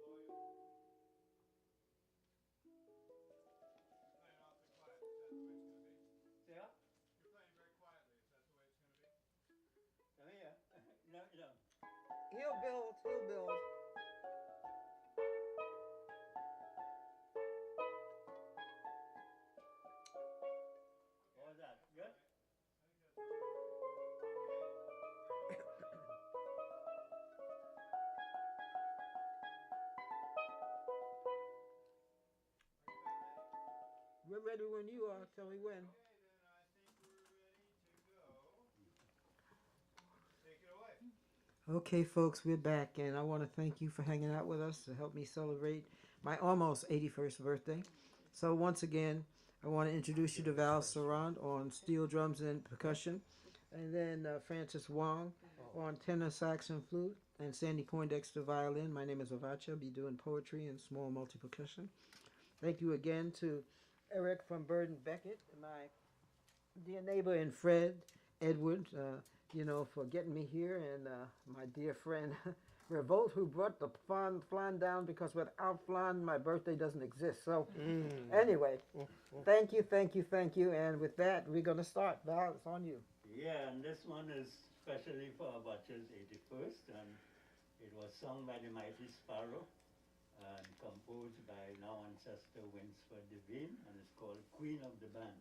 Speaker 4: full volume? You're playing awfully quiet. Is that the way it's going to be?
Speaker 6: Yeah?
Speaker 4: You're playing very quietly. Is that the way it's going to be?
Speaker 6: Come here. No, no.
Speaker 2: He'll build. He'll build.
Speaker 6: What was that?
Speaker 4: That's
Speaker 6: Good?
Speaker 4: all right. I think that's all right. Okay. Are you ready?
Speaker 2: We're ready when you are. Tell me when.
Speaker 4: Okay, then I think we're ready to go. Take it away.
Speaker 2: Okay, folks, we're back, and I want to thank you for hanging out with us to help me celebrate my almost 81st birthday. So once again, I want to introduce you to Val Serrant on steel drums and percussion, and then Francis Wong on tenor sax and flute, and Sandi Poindexter violin. My name is Avotcja. I'll be doing poetry and small multi-percussion. Thank you again to Eric from Burden Beckett, my dear neighbor, and Fred Edward, for getting me here, and my dear friend Revolt, who brought the flan down, because without flan, my birthday doesn't exist. So anyway, thank you, and with that, we're going to start. Val, it's on you.
Speaker 6: Yeah, and this one is especially for Avotcya's 81st, and it was sung by the Mighty Sparrow and composed by now ancestor Winsford Devine, and it's called Queen of the Band.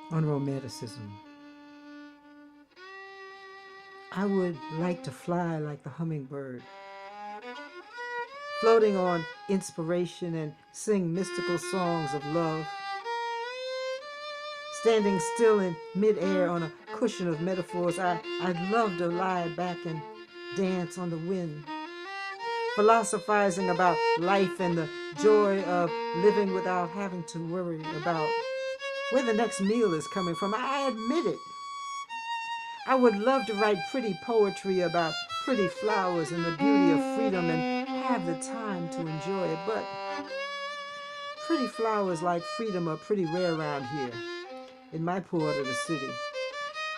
Speaker 2: On romanticism. I would like to fly like the hummingbird, floating on inspiration and sing mystical songs of love, standing still in midair on a cushion of metaphors. I'd love to lie back and dance on the wind, philosophizing about life and the joy of living without having to worry about where the next meal is coming from. I admit it. I would love to write pretty poetry about pretty flowers and the beauty of freedom and have the time to enjoy it, but pretty flowers like freedom are pretty rare around here, in my part of the city,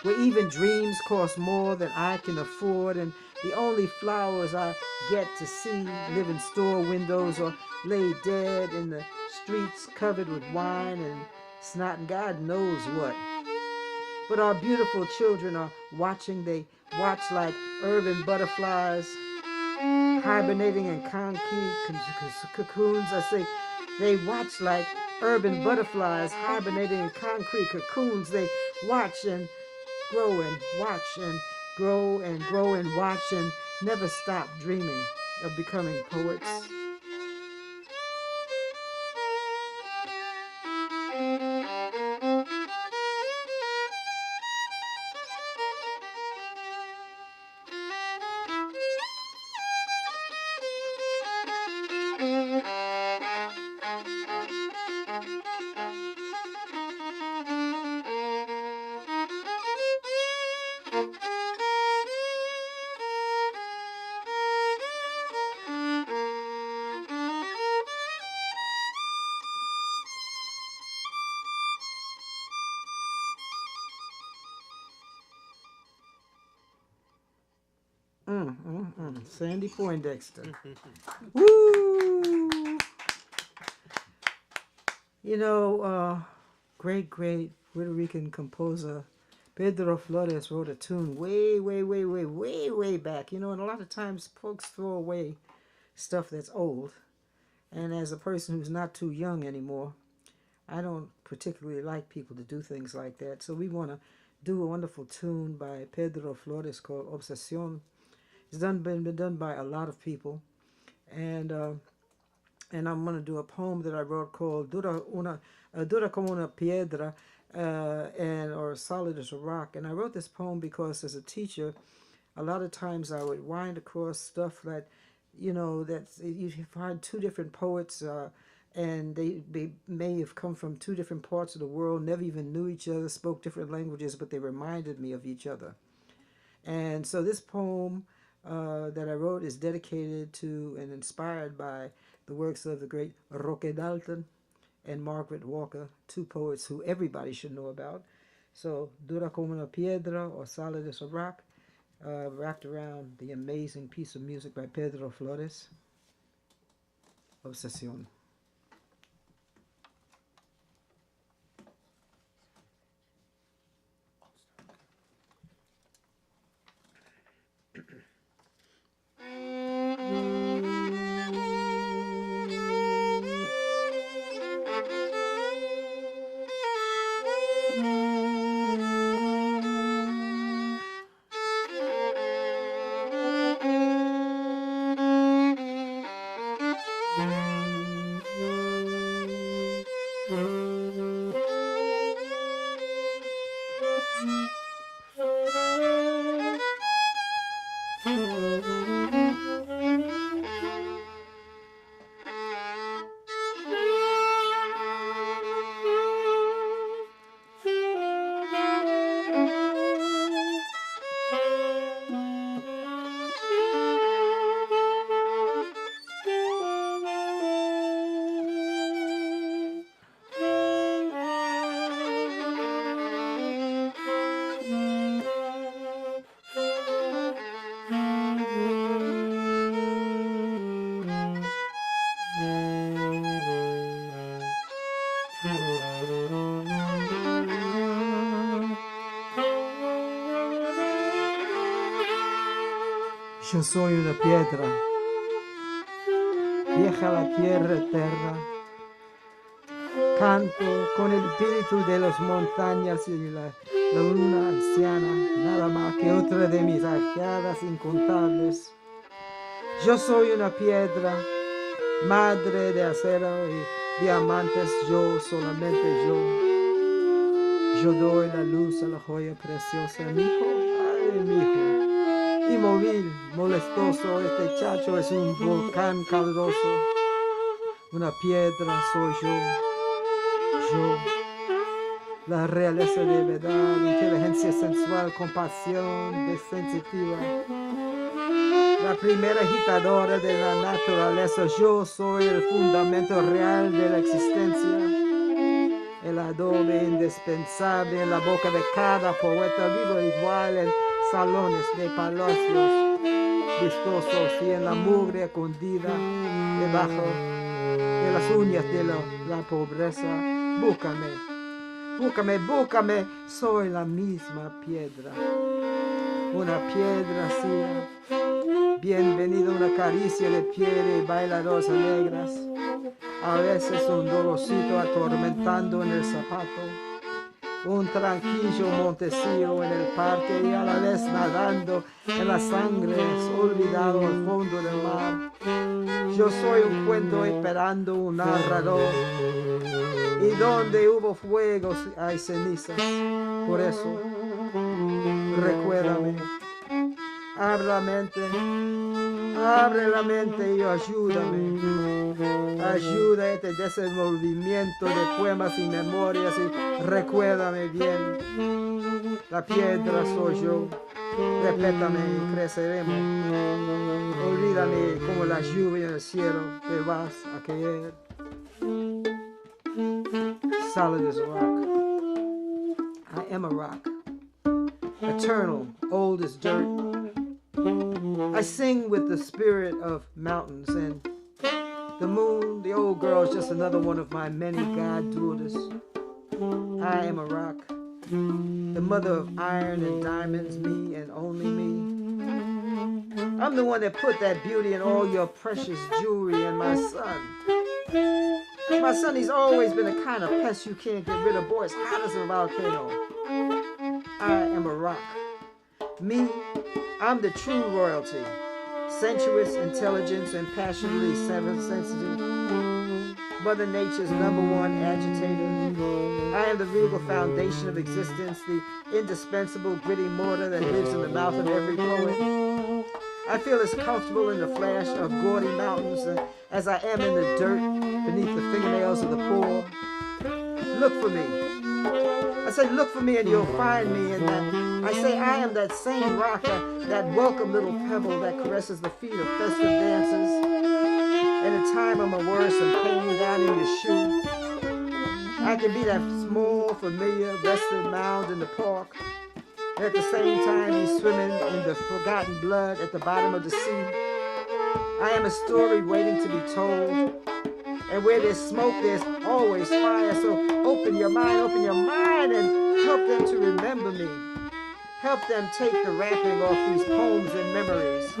Speaker 2: where even dreams cost more than I can afford, and the only flowers I get to see live in store windows or lay dead in the streets covered with wine and snot and God knows what. But our beautiful children are watching. They watch like urban butterflies hibernating in concrete cocoons. I say they watch like urban butterflies hibernating in concrete cocoons. They watch and grow and watch and grow and grow and watch and never stop dreaming of becoming poets. Sandi Poindexter. Woo! You know, great Puerto Rican composer Pedro Flores wrote a tune way back. You know, and a lot of times folks throw away stuff that's old. And as a person who's not too young anymore, I don't particularly like people to do things like that. So we want to do a wonderful tune by Pedro Flores called Obsesión. It's been done by a lot of people, and and I'm going to do a poem that I wrote called Dura como una piedra, or solid as a rock. And I wrote this poem because as a teacher, a lot of times I would wind across stuff that, that you find two different poets, and they may have come from two different parts of the world, never even knew each other, spoke different languages, but they reminded me of each other. And so this poem that I wrote is dedicated to and inspired by the works of the great Roque Dalton and Margaret Walker, two poets who everybody should know about. So, Dura como una piedra, or solid as a rock, wrapped around the amazing piece of music by Pedro Flores, Obsesión. Yo soy una piedra, vieja la tierra eterna. Canto con el espíritu de las montañas y la luna anciana, nada más que otra de mis ajadas incontables. Yo soy una piedra, madre de acero y diamantes, yo, solamente yo. Yo doy la luz a la joya preciosa, mi hijo, ay, mi hijo. Inmóvil, molestoso, este chacho es un volcán caluroso. Una piedra soy yo. La realeza de verdad, inteligencia sensual, compasión sensitiva. La primera agitadora de la naturaleza, yo soy el fundamento real de la existencia. El adobe indispensable en la boca de cada poeta, vivo igual en salones de palacios vistosos y en la mugre escondida debajo de las uñas de la pobreza. Búscame, soy la misma piedra. Una piedra así, bienvenida una caricia de piel y bailadoras negras. A veces un dolorcito atormentando en el zapato. Un tranquillo montecillo en el parque y a la vez nadando en la sangre, olvidado al fondo del mar. Yo soy un cuento esperando un narrador. Y donde hubo fuego hay cenizas. Por eso, recuérdame. Abre la mente y ayúdame. Ayuda este desenvolvimiento de poemas y memorias y recuérdame bien. La piedra soy yo. Respétame y creceremos. Olvídame como la lluvia en el cielo. Te vas a caer. Solid as a rock. I am a rock. Eternal, old as dirt. I sing with the spirit of mountains, and the moon, the old girl, is just another one of my many god daughters. I am a rock, the mother of iron and diamonds, me and only me. I'm the one that put that beauty in all your precious jewelry, and my son, he's always been the kind of pest you can't get rid of. Boy, it's hot as a volcano. I am a rock. Me, I'm the true royalty. Sensuous intelligence and passionately sensitive. Mother Nature's #1 agitator. I am the regal foundation of existence, the indispensable gritty mortar that lives in the mouth of every poet. I feel as comfortable in the flash of gaudy mountains as I am in the dirt beneath the fingernails of the poor. Look for me. I say look for me and you'll find me in that. I say I am that same rock, that welcome little pebble that caresses the feet of festive dancers. At a time of my worst and pain down in your shoe. I can be that small, familiar, rested mound in the park. And at the same time be swimming in the forgotten blood at the bottom of the sea. I am a story waiting to be told. And where there's smoke, there's always fire. So open your mind and help them to remember me. Help them take the wrapping off these poems and memories.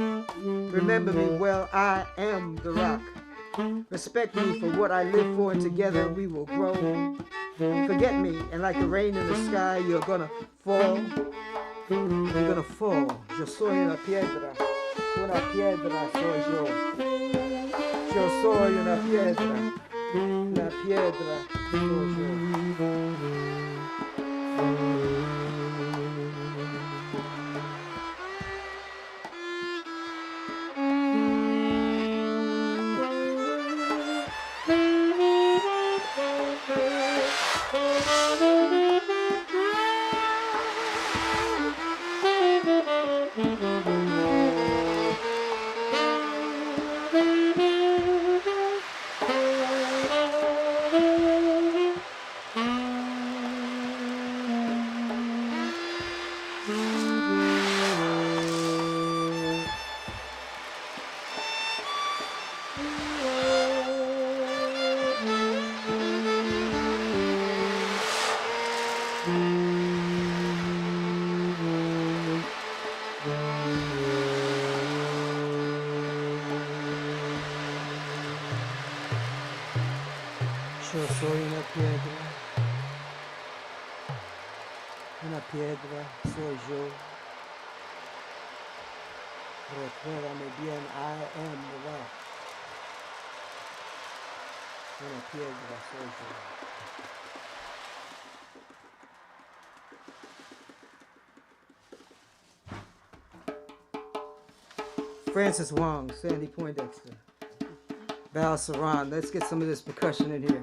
Speaker 2: Remember me well, I am the rock. Respect me for what I live for, and together we will grow. Forget me, and like the rain in the sky, you're gonna fall. You're gonna fall. Yo soy una piedra soy yo. Yo soy una piedra soy yo. Yo soy una piedra soy yo. Recuérdame bien, I am the rock. Una piedra soy yo. Francis Wong, Sandi Poindexter, Val Serrant. Let's get some of this percussion in here.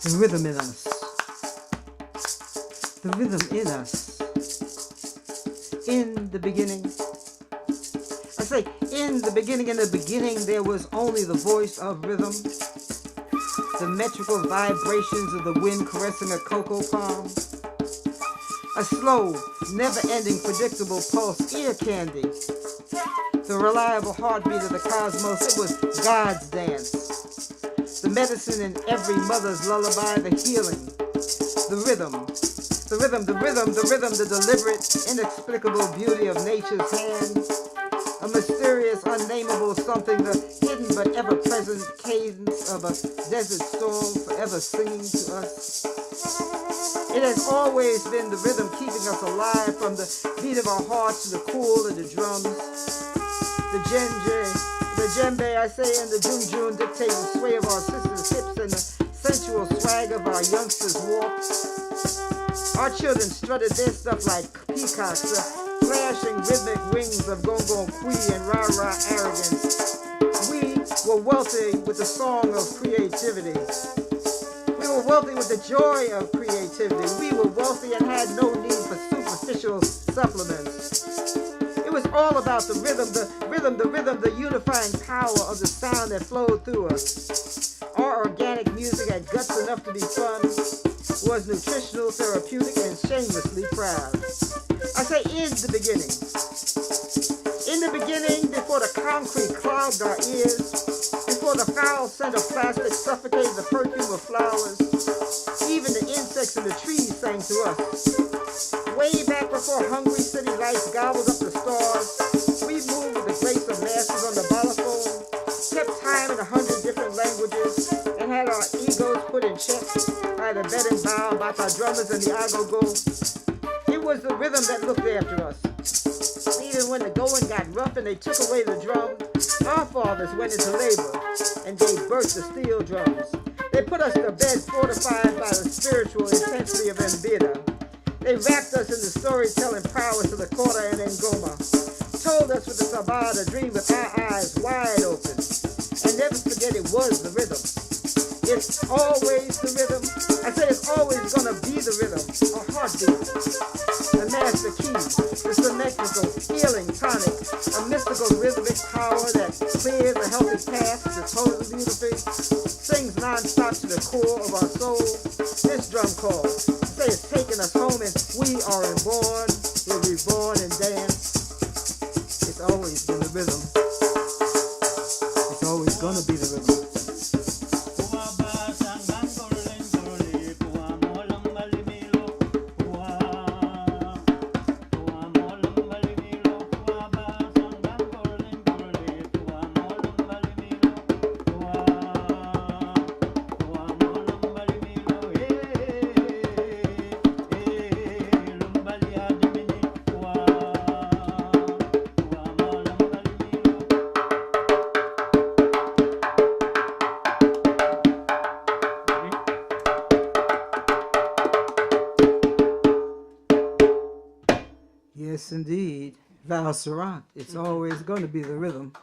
Speaker 2: The rhythm in us. The rhythm in us. In the beginning. I say, in the beginning there was only the voice of rhythm. The metrical vibrations of the wind caressing a cocoa palm. A slow, never-ending, predictable pulse, ear candy. The reliable heartbeat of the cosmos, it was God's dance. The medicine in every mother's lullaby, the healing. the rhythm. The rhythm, the rhythm, the rhythm, the deliberate, inexplicable beauty of nature's hand. A mysterious, unnameable something, the hidden but ever-present cadence of a desert storm forever singing to us. It has always been the rhythm keeping us alive, from the beat of our hearts to the cool of the drums. The djembe, I say, and the junjun dictate the sway of our sisters' hips and the sensual swag of our youngsters' walk. Our children strutted their stuff like peacocks, the flashing rhythmic wings of gong kui and rah-rah arrogance. We were wealthy with the song of creativity. We were wealthy with the joy of creativity. We were wealthy and had no need for superficial supplements. It was all about the rhythm, the unifying power of the sound that flowed through us. Our organic music had guts enough to be fun, was nutritional, therapeutic, and shamelessly proud. I say in the beginning. In the beginning, before the concrete clogged our ears, before the foul scent of plastic suffocated the perfume of flowers, even the insects in the trees sang to us. Way back before hungry city lights gobbled up the stars, we moved with the grace of masters on the balafon, kept time in 100 different languages, and had our egos put in check by the bed and bow, bata drummers and the agogo. It was the rhythm that looked after us. Even when the going got rough and they took away the drum, our fathers went into labor and gave birth to steel drums. They put us to bed fortified by the spiritual intensity of Mbira. They wrapped us in the storytelling prowess of the Kora and Ngoma, told us with the Sabah to dream with our eyes wide open, and never forget it was the rhythm. It's always the rhythm. I say it's always gonna be the rhythm, a heartbeat, the master key, the symmetrical, healing tonic, a mystical rhythmic power that clears a healthy path to total unity, sings non-stop to the core of our soul. This drum call, say it's taking us home and we are reborn, we're reborn and dance. It's always been the rhythm. It's always gonna be the rhythm. Yes, indeed. Val Serrant. It's always going to be the rhythm.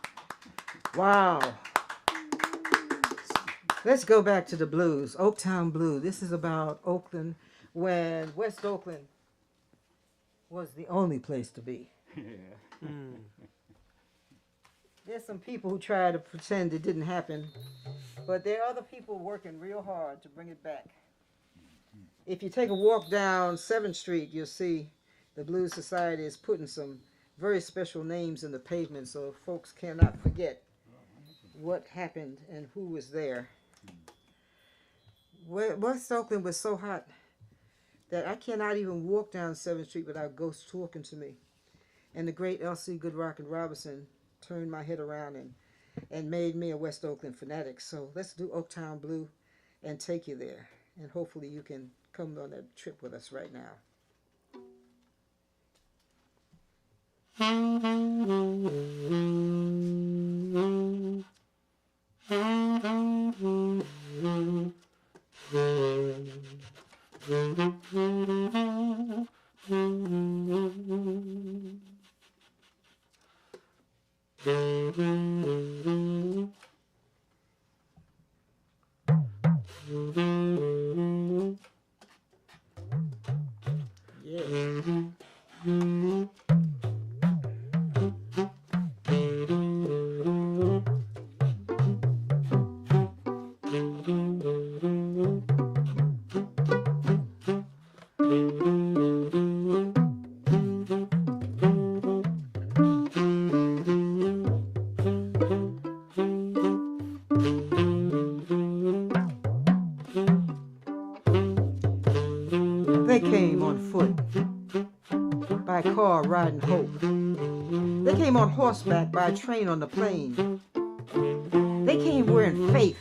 Speaker 2: Wow. Let's go back to the blues. Oaktown Blue. This is about Oakland when West Oakland was the only place to be. There's some people who try to pretend it didn't happen, but there are other people working real hard to bring it back. If you take a walk down 7th Street, you'll see the Blues Society is putting some very special names in the pavement so folks cannot forget what happened and who was there. West Oakland was so hot that I cannot even walk down 7th Street without ghosts talking to me. And the great L.C. Goodrock and Robinson turned my head around and made me a West Oakland fanatic. So let's do Oaktown Blue and take you there. And hopefully you can come on that trip with us right now. by a car riding hope. They came on horseback by a train on the plain. They came wearing faith,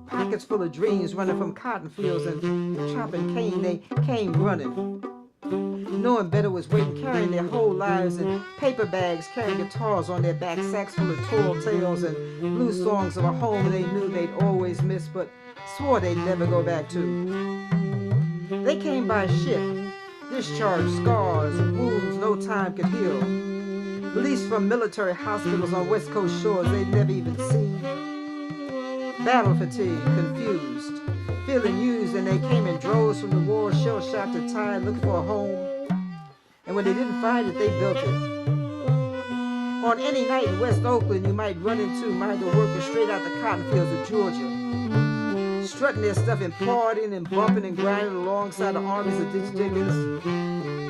Speaker 2: pockets full of dreams, running from cotton fields and chopping cane. They came running, knowing better was waiting, carrying their whole lives in paper bags, carrying guitars on their back, sacks full of tall tales and blue songs of a home they knew they'd always miss, but swore they'd never go back to. They came by ship, discharged scars, wounds no time could heal, released from military hospitals on West Coast shores they'd never even seen. Battle fatigue, confused, feeling used, and they came in droves from the war, shell-shocked and tired, looking for a home. And when they didn't find it, they built it. On any night in West Oakland, you might run into migrant workers straight out the cotton fields of Georgia, strutting their stuff and partying and bumping and grinding alongside the armies of ditch diggers,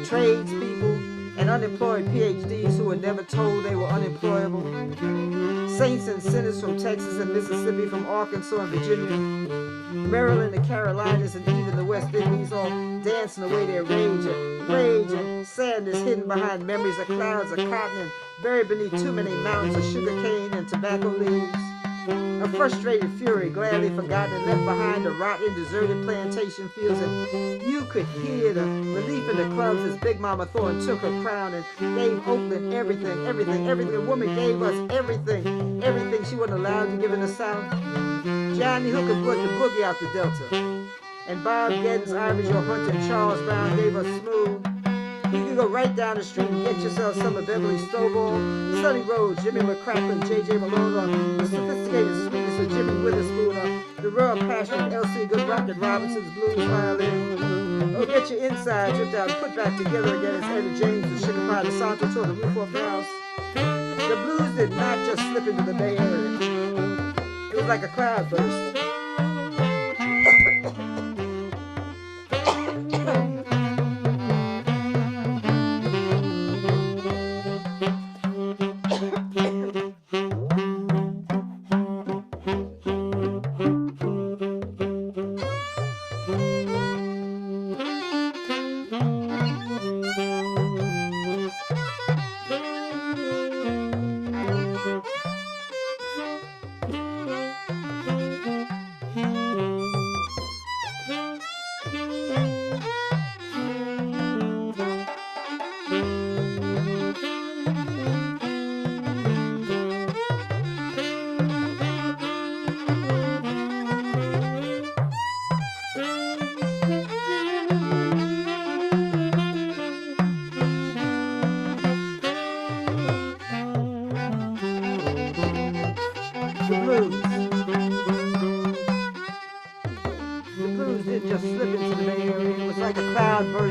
Speaker 2: tradespeople, and unemployed PhDs who were never told they were unemployable, saints and sinners from Texas and Mississippi, from Arkansas and Virginia, Maryland, the Carolinas, and even the West Indies, all dancing away their rage and sadness hidden behind memories of clouds of cotton and buried beneath too many mountains of sugar cane and tobacco leaves. A frustrated fury, gladly forgotten and left behind to rot in deserted plantation fields, and you could hear the relief in the clubs as Big Mama Thorne took her crown and gave Oakland everything, everything, everything. The woman gave us everything, everything she wasn't allowed to give in the South. Johnny Hooker brought the boogie out the Delta, and Bob Geddens, Ivy Joe Hunter, and Charles Brown gave us smooth. You could go right down the street and get yourself some of Beverly Stovall, Sonny Rhodes, Jimmy McCracken, J.J. Malone, or the sophisticated sweetness of Jimmy Witherspoon, or the raw passion of L.C. Goodrock and Robinson's blues violin. Or get your inside ripped out and put back together again as Etta James and Sugar Pie DeSanto tore the roof off the house. The blues did not just slip into the Bay Area. It was like a cloudburst.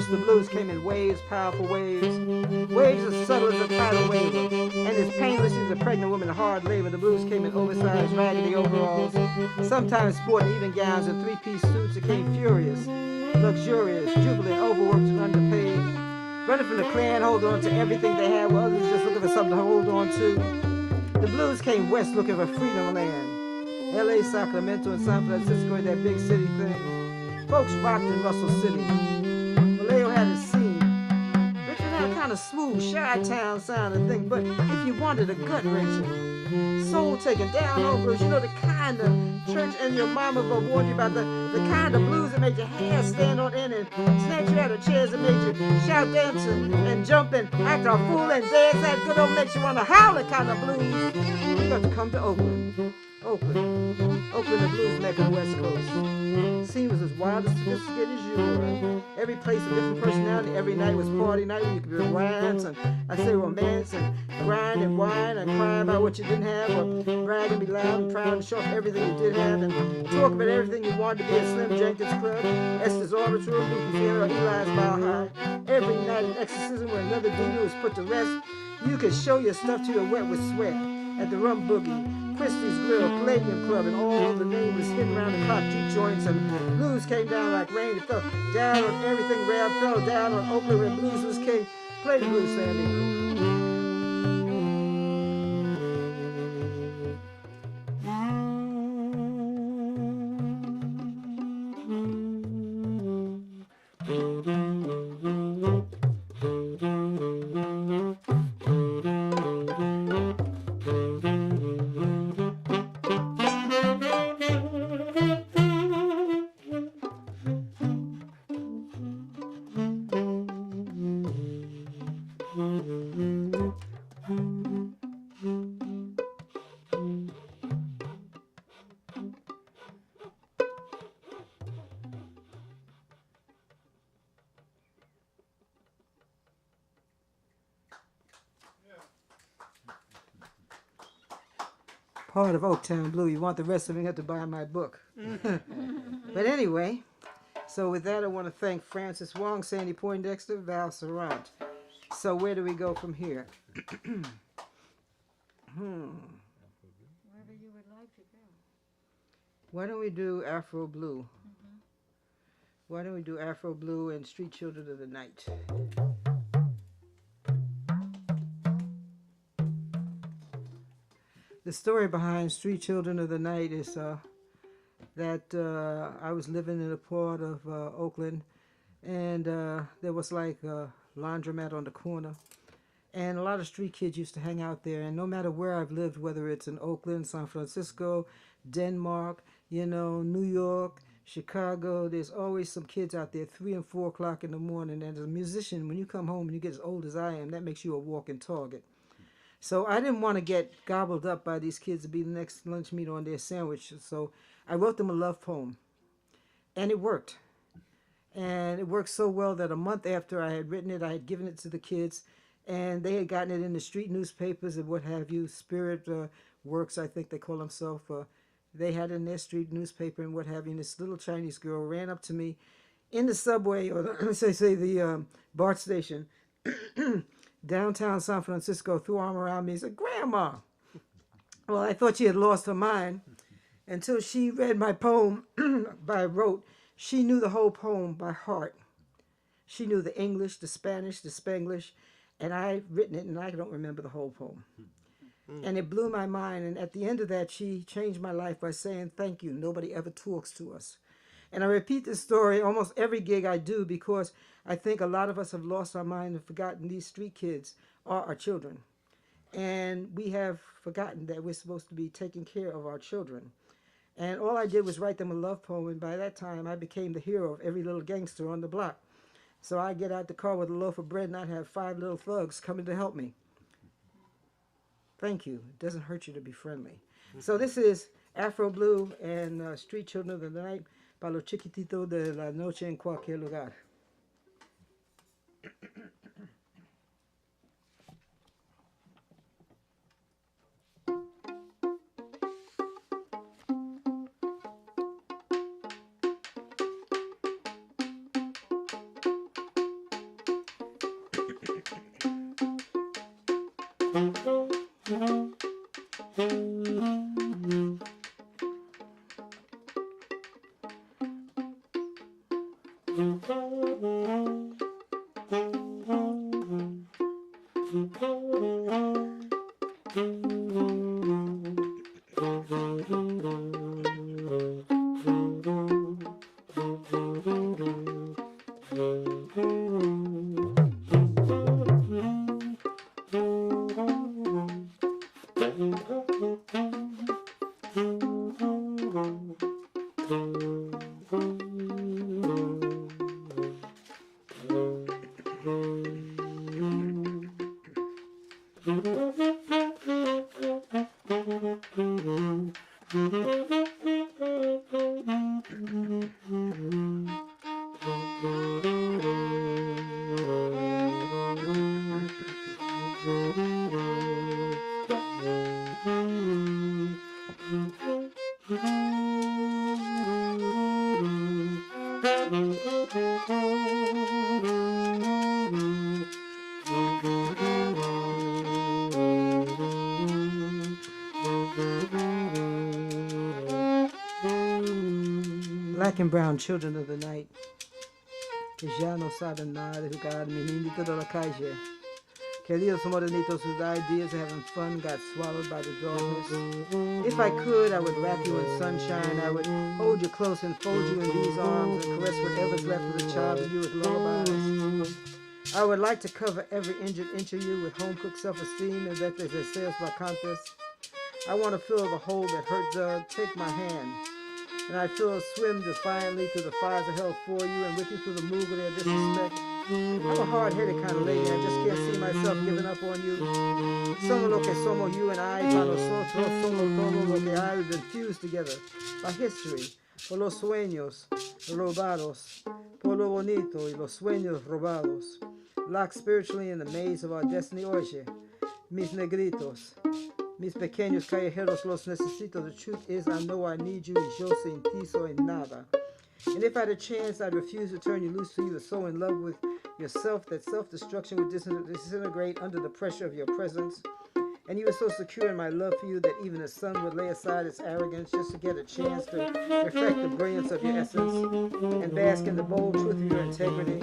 Speaker 2: The blues came in waves, powerful waves, waves as subtle as a tidal wave, and as painless as a pregnant woman in hard labor. The blues came in oversized, raggedy overalls, sometimes sporting evening gowns and three-piece suits. It came furious, luxurious, jubilant, overworked and underpaid, running from the Klan, holding on to everything they had, while others just looking for something to hold on to. The blues came west looking for freedom land, L.A., Sacramento, and San Francisco, and that big city thing. Folks rocked in Russell City. Vallejo had his scene. Richmond had a kind of smooth, Chi-town sounding thing, but if you wanted a gut-wrenching, soul-taking, down-overs, you know, the kind of church and your mama will warn you about the kind of blues that made your hair stand on end and snatch you out of chairs and made you shout, dancing, and jumping, act a fool and dance. That good old makes you want to howl the kind of blues. You got to come to Oakland. Oakland, the blues mecca on the West Coast. Scene was as wild and sophisticated as you were. Every place a different personality. Every night was party night. You could be romance and I say romance and grind and whine and cry about what you didn't have, or brag and be loud and proud and show off everything you did have and talk about everything you wanted to be at Slim Jenkins Club, Esther's Oratory, Lucy's Theater, or Eli's Mile High. Every night in exorcism where another demon was put to rest, you could show your stuff till you're wet with sweat. At the Rum Boogie, Christie's Grill, Palladium Club, and all the nameless hidden around the clock G joints, and blues came down like rain. It fell down on everything. Rap fell down on Oakland where blues was king. Play the blues, Sandy. Part of Oaktown Blue. You want the rest of it, you have to buy my book. But anyway, so with that, I want to thank Francis Wong, Sandi Poindexter, Val Serrant. So where do we go from here?
Speaker 1: Wherever you would like to go.
Speaker 2: Why don't we do Afro Blue? Why don't we do Afro Blue and Street Children of the Night? The story behind Street Children of the Night is that I was living in a part of Oakland, and there was like a laundromat on the corner, and a lot of street kids used to hang out there. And no matter where I've lived, whether it's in Oakland, San Francisco, Denmark, you know, New York, Chicago, there's always some kids out there 3 and 4 o'clock in the morning. And as a musician, when you come home and you get as old as I am, that makes you a walking target. So I didn't want to get gobbled up by these kids to be the next lunch meat on their sandwich. So I wrote them a love poem. And it worked. And it worked so well that a month after I had written it, I had given it to the kids. And they had gotten it in the street newspapers and what have you. Spirit Works, I think they call themselves. They had it in their street newspaper and what have you. And this little Chinese girl ran up to me in the subway, or the BART station, downtown San Francisco, threw arm around me and said, "Grandma." Well, I thought she had lost her mind until she read my poem by rote. She knew the whole poem by heart. She knew the English, the Spanish, the Spanglish, and I'd written it, and I don't remember the whole poem. And it blew my mind, and at the end of that, she changed my life by saying, "Thank you, nobody ever talks to us." And I repeat this story almost every gig I do because I think a lot of us have lost our mind and forgotten these street kids are our children. And we have forgotten that we're supposed to be taking care of our children. And all I did was write them a love poem, and by that time I became the hero of every little gangster on the block. So I get out the car with a loaf of bread and I'd have 5 little thugs coming to help me. Thank you. It doesn't hurt you to be friendly. So this is Afro Blue and Street Children of the Night, para los chiquititos de la noche en cualquier lugar. Black and brown children of the night, que ya no saben nada de jugar meninitos de la calle. Queridos morenitos whose ideas of having fun got swallowed by the darkness. If I could, I would wrap you in sunshine. I would hold you close and fold you in these arms and caress whatever's left of the child of you with lullabies. I would like to cover every injured inch of you with home-cooked self-esteem and that there's deseos vacantes. I want to fill the hole that hurt dug. Take my hand. And I feel swim defiantly through the fires of hell for you and with you through the move of their disrespect. I'm a hard-headed kind of lady. I just can't see myself up on you. Somos lo que somos, you and I, para nosotros, somos todo lo que hay. We've been fused together by history, por los sueños robados, por lo bonito y los sueños robados. Locked spiritually in the maze of our destiny, oye, mis negritos, mis pequeños callejeros, los necesito. The truth is, I know I need you, y yo sin ti soy nada. And if I had a chance, I'd refuse to turn you loose, for you were so in love with yourself that self-destruction would disintegrate under the pressure of your presence. And you were so secure in my love for you that even the sun would lay aside its arrogance just to get a chance to reflect the brilliance of your essence and bask in the bold truth of your integrity.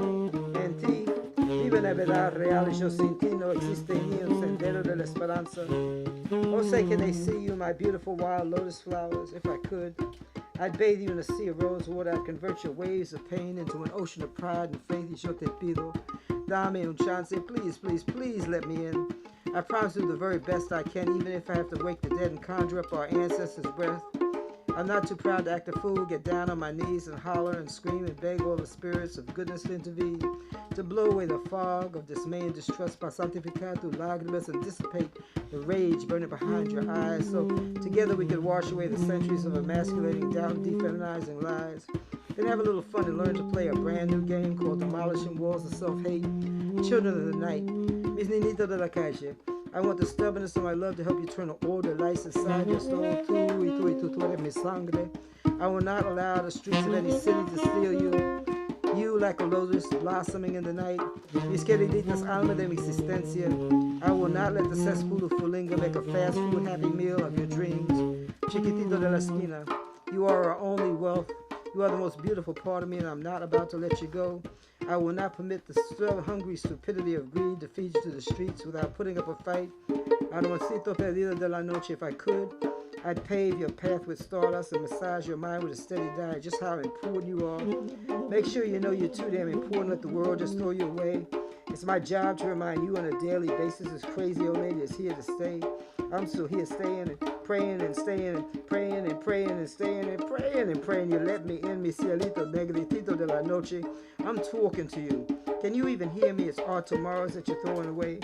Speaker 2: En ti, vive la verdad real, y yo sin ti no existe ni un sendero de la esperanza. Oh, say can they see you, my beautiful wild lotus flowers? If I could, I'd bathe you in a sea of rose water. I'd convert your waves of pain into an ocean of pride and faith. Y yo te pido, dame un chance, please, please, please let me in. I promise to do the very best I can, even if I have to wake the dead and conjure up our ancestors' breath. I'm not too proud to act a fool, get down on my knees and holler and scream and beg all the spirits of goodness to intervene, to blow away the fog of dismay and distrust, by santificar tu lágrimas and dissipate the rage burning behind your eyes, so together we could wash away the centuries of emasculating doubt and defeminizing lies. Then have a little fun and learn to play a brand new game called Demolishing Walls of Self-Hate. Children of the night, mis niñitos de la calle, I want the stubbornness of my love to help you turn all the lights inside your soul. Tú eres mi sangre. I will not allow the streets of any city to steal you. You like a lotus blossoming in the night. Mis queriditas alma de mi existencia. I will not let the cesspool of Fulinga make a fast food happy meal of your dreams. Chiquitito de la esquina, you are our only wealth. You are the most beautiful part of me, and I'm not about to let you go. I will not permit the hungry stupidity of greed to feed you to the streets without putting up a fight. Amorcito perdido de la noche, if I could, I'd pave your path with stardust and massage your mind with a steady diet, just how important you are. Make sure you know you're too damn important, let the world just throw you away. It's my job to remind you on a daily basis this crazy old lady is here to stay. I'm still here staying and praying and staying and praying and praying and staying and praying and praying. You let me in, mi cielito negritito de la noche. I'm talking to you. Can you even hear me? It's our tomorrows that you're throwing away.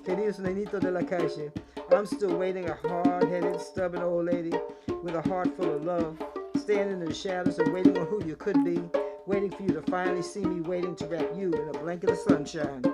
Speaker 2: Queridos nenito de la calle, I'm still waiting, a hard-headed, stubborn old lady with a heart full of love, standing in the shadows and waiting on who you could be, waiting for you to finally see me, waiting to wrap you in a blanket of sunshine.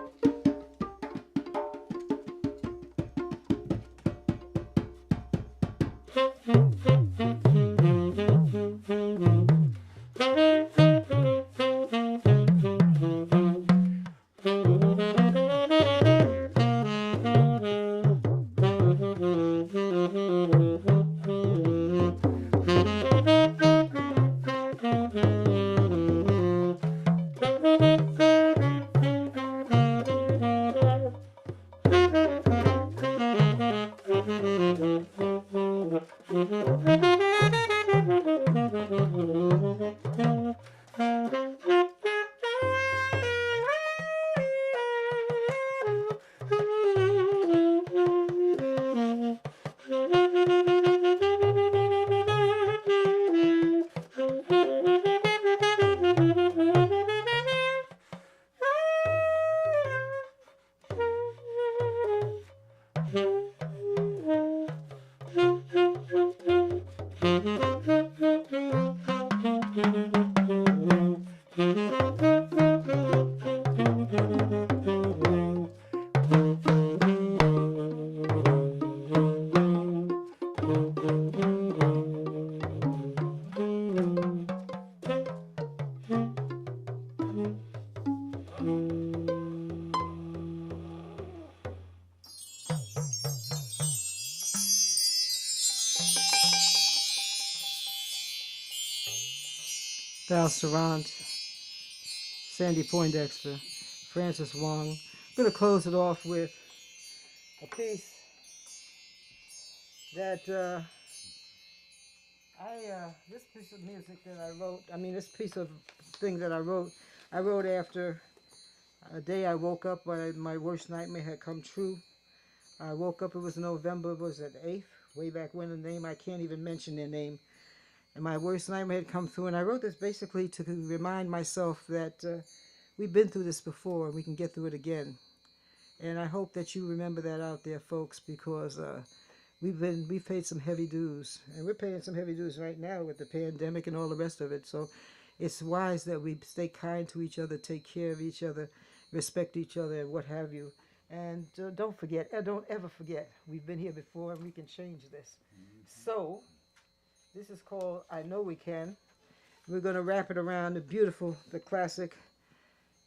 Speaker 2: Val Serrant, Sandi Poindexter, Francis Wong. I'm going to close it off with a piece that this piece of music that I wrote, this piece of thing that I wrote after a day I woke up when my worst nightmare had come true. I woke up, it was November, was it 8th? Way back when, the name, I can't even mention their name. And my worst nightmare had come through, and I wrote this basically to remind myself that we've been through this before, and we can get through it again. And I hope that you remember that out there, folks, because we've paid some heavy dues, and we're paying some heavy dues right now with the pandemic and all the rest of it. So it's wise that we stay kind to each other, take care of each other, respect each other, and what have you. And don't forget, don't ever forget, we've been here before and we can change this. So this is called I Know We Can. We're going to wrap it around the beautiful, the classic,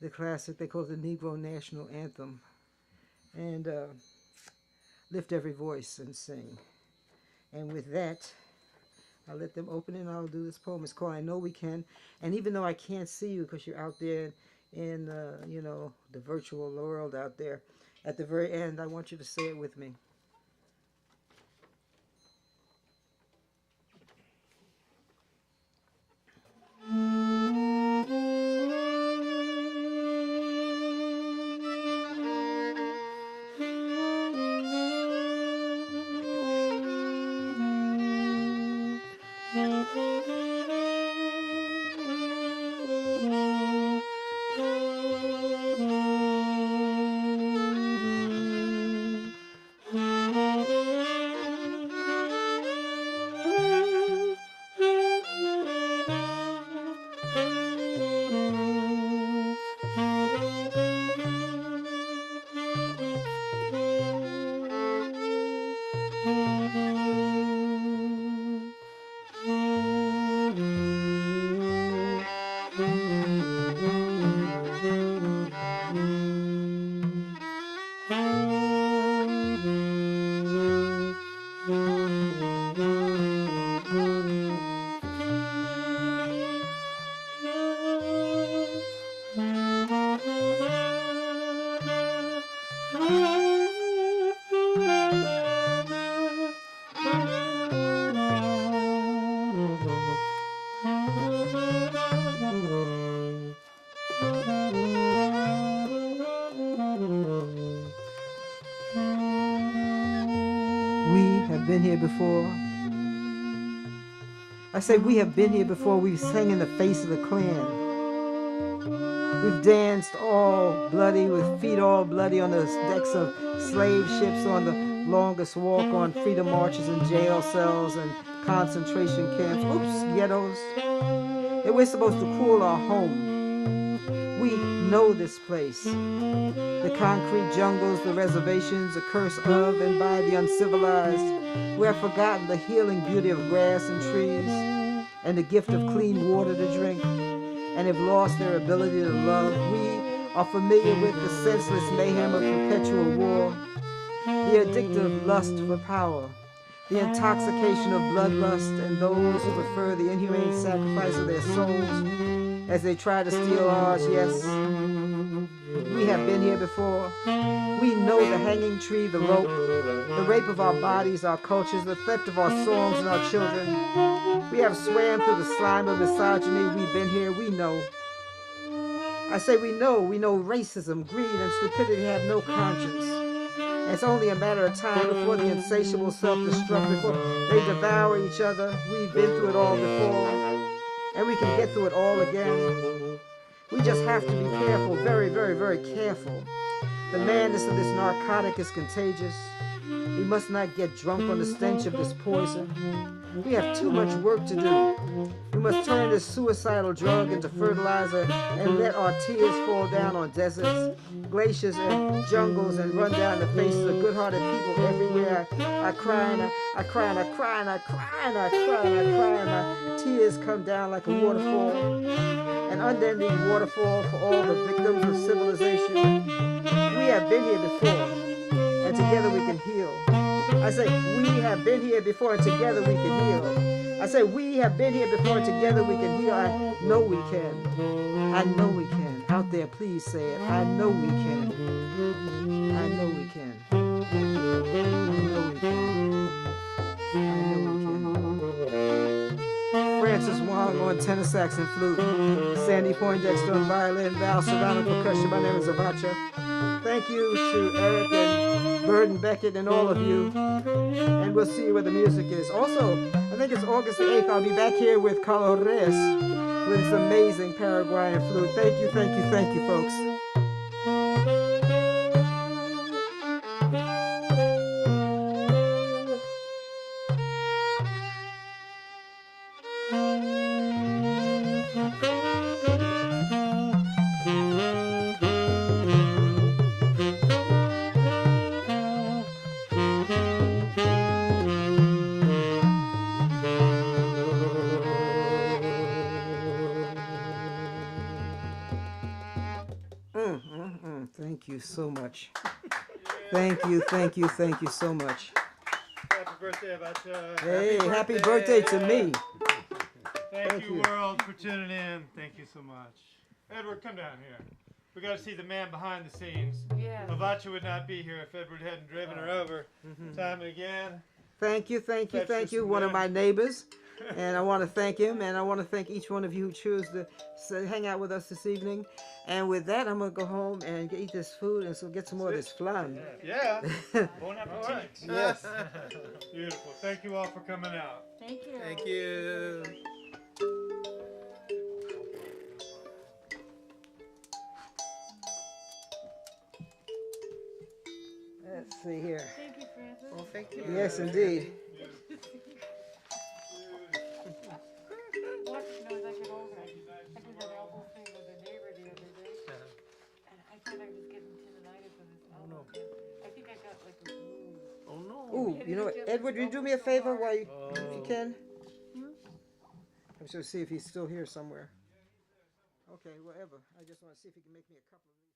Speaker 2: they call it the Negro National Anthem. And lift every voice and sing. And with that, I'll let them open it and I'll do this poem. It's called I Know We Can. And even though I can't see you because you're out there in, you know, the virtual world out there, at the very end, I want you to say it with me. Been here before. I say we have been here before. We've sang in the face of the Klan. We've danced all bloody with feet all bloody on the decks of slave ships on the longest walk on freedom marches and jail cells and concentration camps. Oops, ghettos. And we're supposed to call our home. We know this place. The concrete jungles, the reservations, the curse of and by the uncivilized, who have forgotten the healing beauty of grass and trees and the gift of clean water to drink and have lost their ability to love. We are familiar with the senseless mayhem of perpetual war, the addictive lust for power, the intoxication of bloodlust, and those who prefer the inhumane sacrifice of their souls as they try to steal ours. Yes, we have been here before. We know the hanging tree, the rope, the rape of our bodies, our cultures, the theft of our songs and our children. We have swam through the slime of misogyny. We've been here. We know. I say we know racism, greed, and stupidity have no conscience. And it's only a matter of time before the insatiable self-destruct, before they devour each other. We've been through it all before, and we can get through it all again. We just have to be careful, very, very, very careful. The madness of this narcotic is contagious. We must not get drunk on the stench of this poison. We have too much work to do. We must turn this suicidal drug into fertilizer and let our tears fall down on deserts, glaciers, and jungles and run down the faces of good-hearted people everywhere. I cry and I cry and I cry and I cry and I cry and I cry and my tears come down like a waterfall, an unending waterfall for all the victims of civilization. We have been here before, and together we can heal. I say, we have been here before and together we can heal. I say, we have been here before and together we can heal. I know we can. I know we can. Out there, please say it. I know we can. I know we can. I know we can. I know we can. Francis Wong on tenor sax and flute. Sandi Poindexter on violin. Val Serrant on percussion. My name is Avotcia. Thank you to Eric and Bird and Beckett and all of you. And we'll see where the music is. Also, I think it's August the 8th. I'll be back here with Carlos Reyes with his amazing Paraguayan flute. Thank you, folks. Thank you so much. Thank you so much.
Speaker 4: Happy birthday, Avotcia.
Speaker 2: Hey, happy birthday to me.
Speaker 4: Thank you, world, for tuning in. Thank you so much. Edward, come down here. We got to see the man behind the scenes.
Speaker 1: Yeah.
Speaker 4: Avotcia would not be here if Edward hadn't driven her over time and again.
Speaker 2: Thank you. One of my neighbors. And I want to thank him, and I want to thank each one of you who choose to hang out with us this evening. And with that, I'm going to go home and eat this food and so get some more of this flan.
Speaker 4: Yeah.
Speaker 5: Bon
Speaker 4: All right.
Speaker 5: appetit.
Speaker 2: Yes.
Speaker 4: Beautiful. Thank you all for coming out.
Speaker 1: Thank you.
Speaker 3: Thank you.
Speaker 2: Let's see here.
Speaker 1: Thank you, Francis.
Speaker 3: Well, thank you.
Speaker 2: Yes, indeed.
Speaker 1: What, you know, as I get older, I did that elbow thing with a neighbor the other day, and I thought I was getting tendonitis with this elbow. I think I got like a bruise.
Speaker 3: Oh no.
Speaker 2: Ooh, you know what, Edward, will you do me a favor while you, if you can? I'm just to see if he's still here somewhere. Okay, whatever. I just want to see if he can make me a couple of these.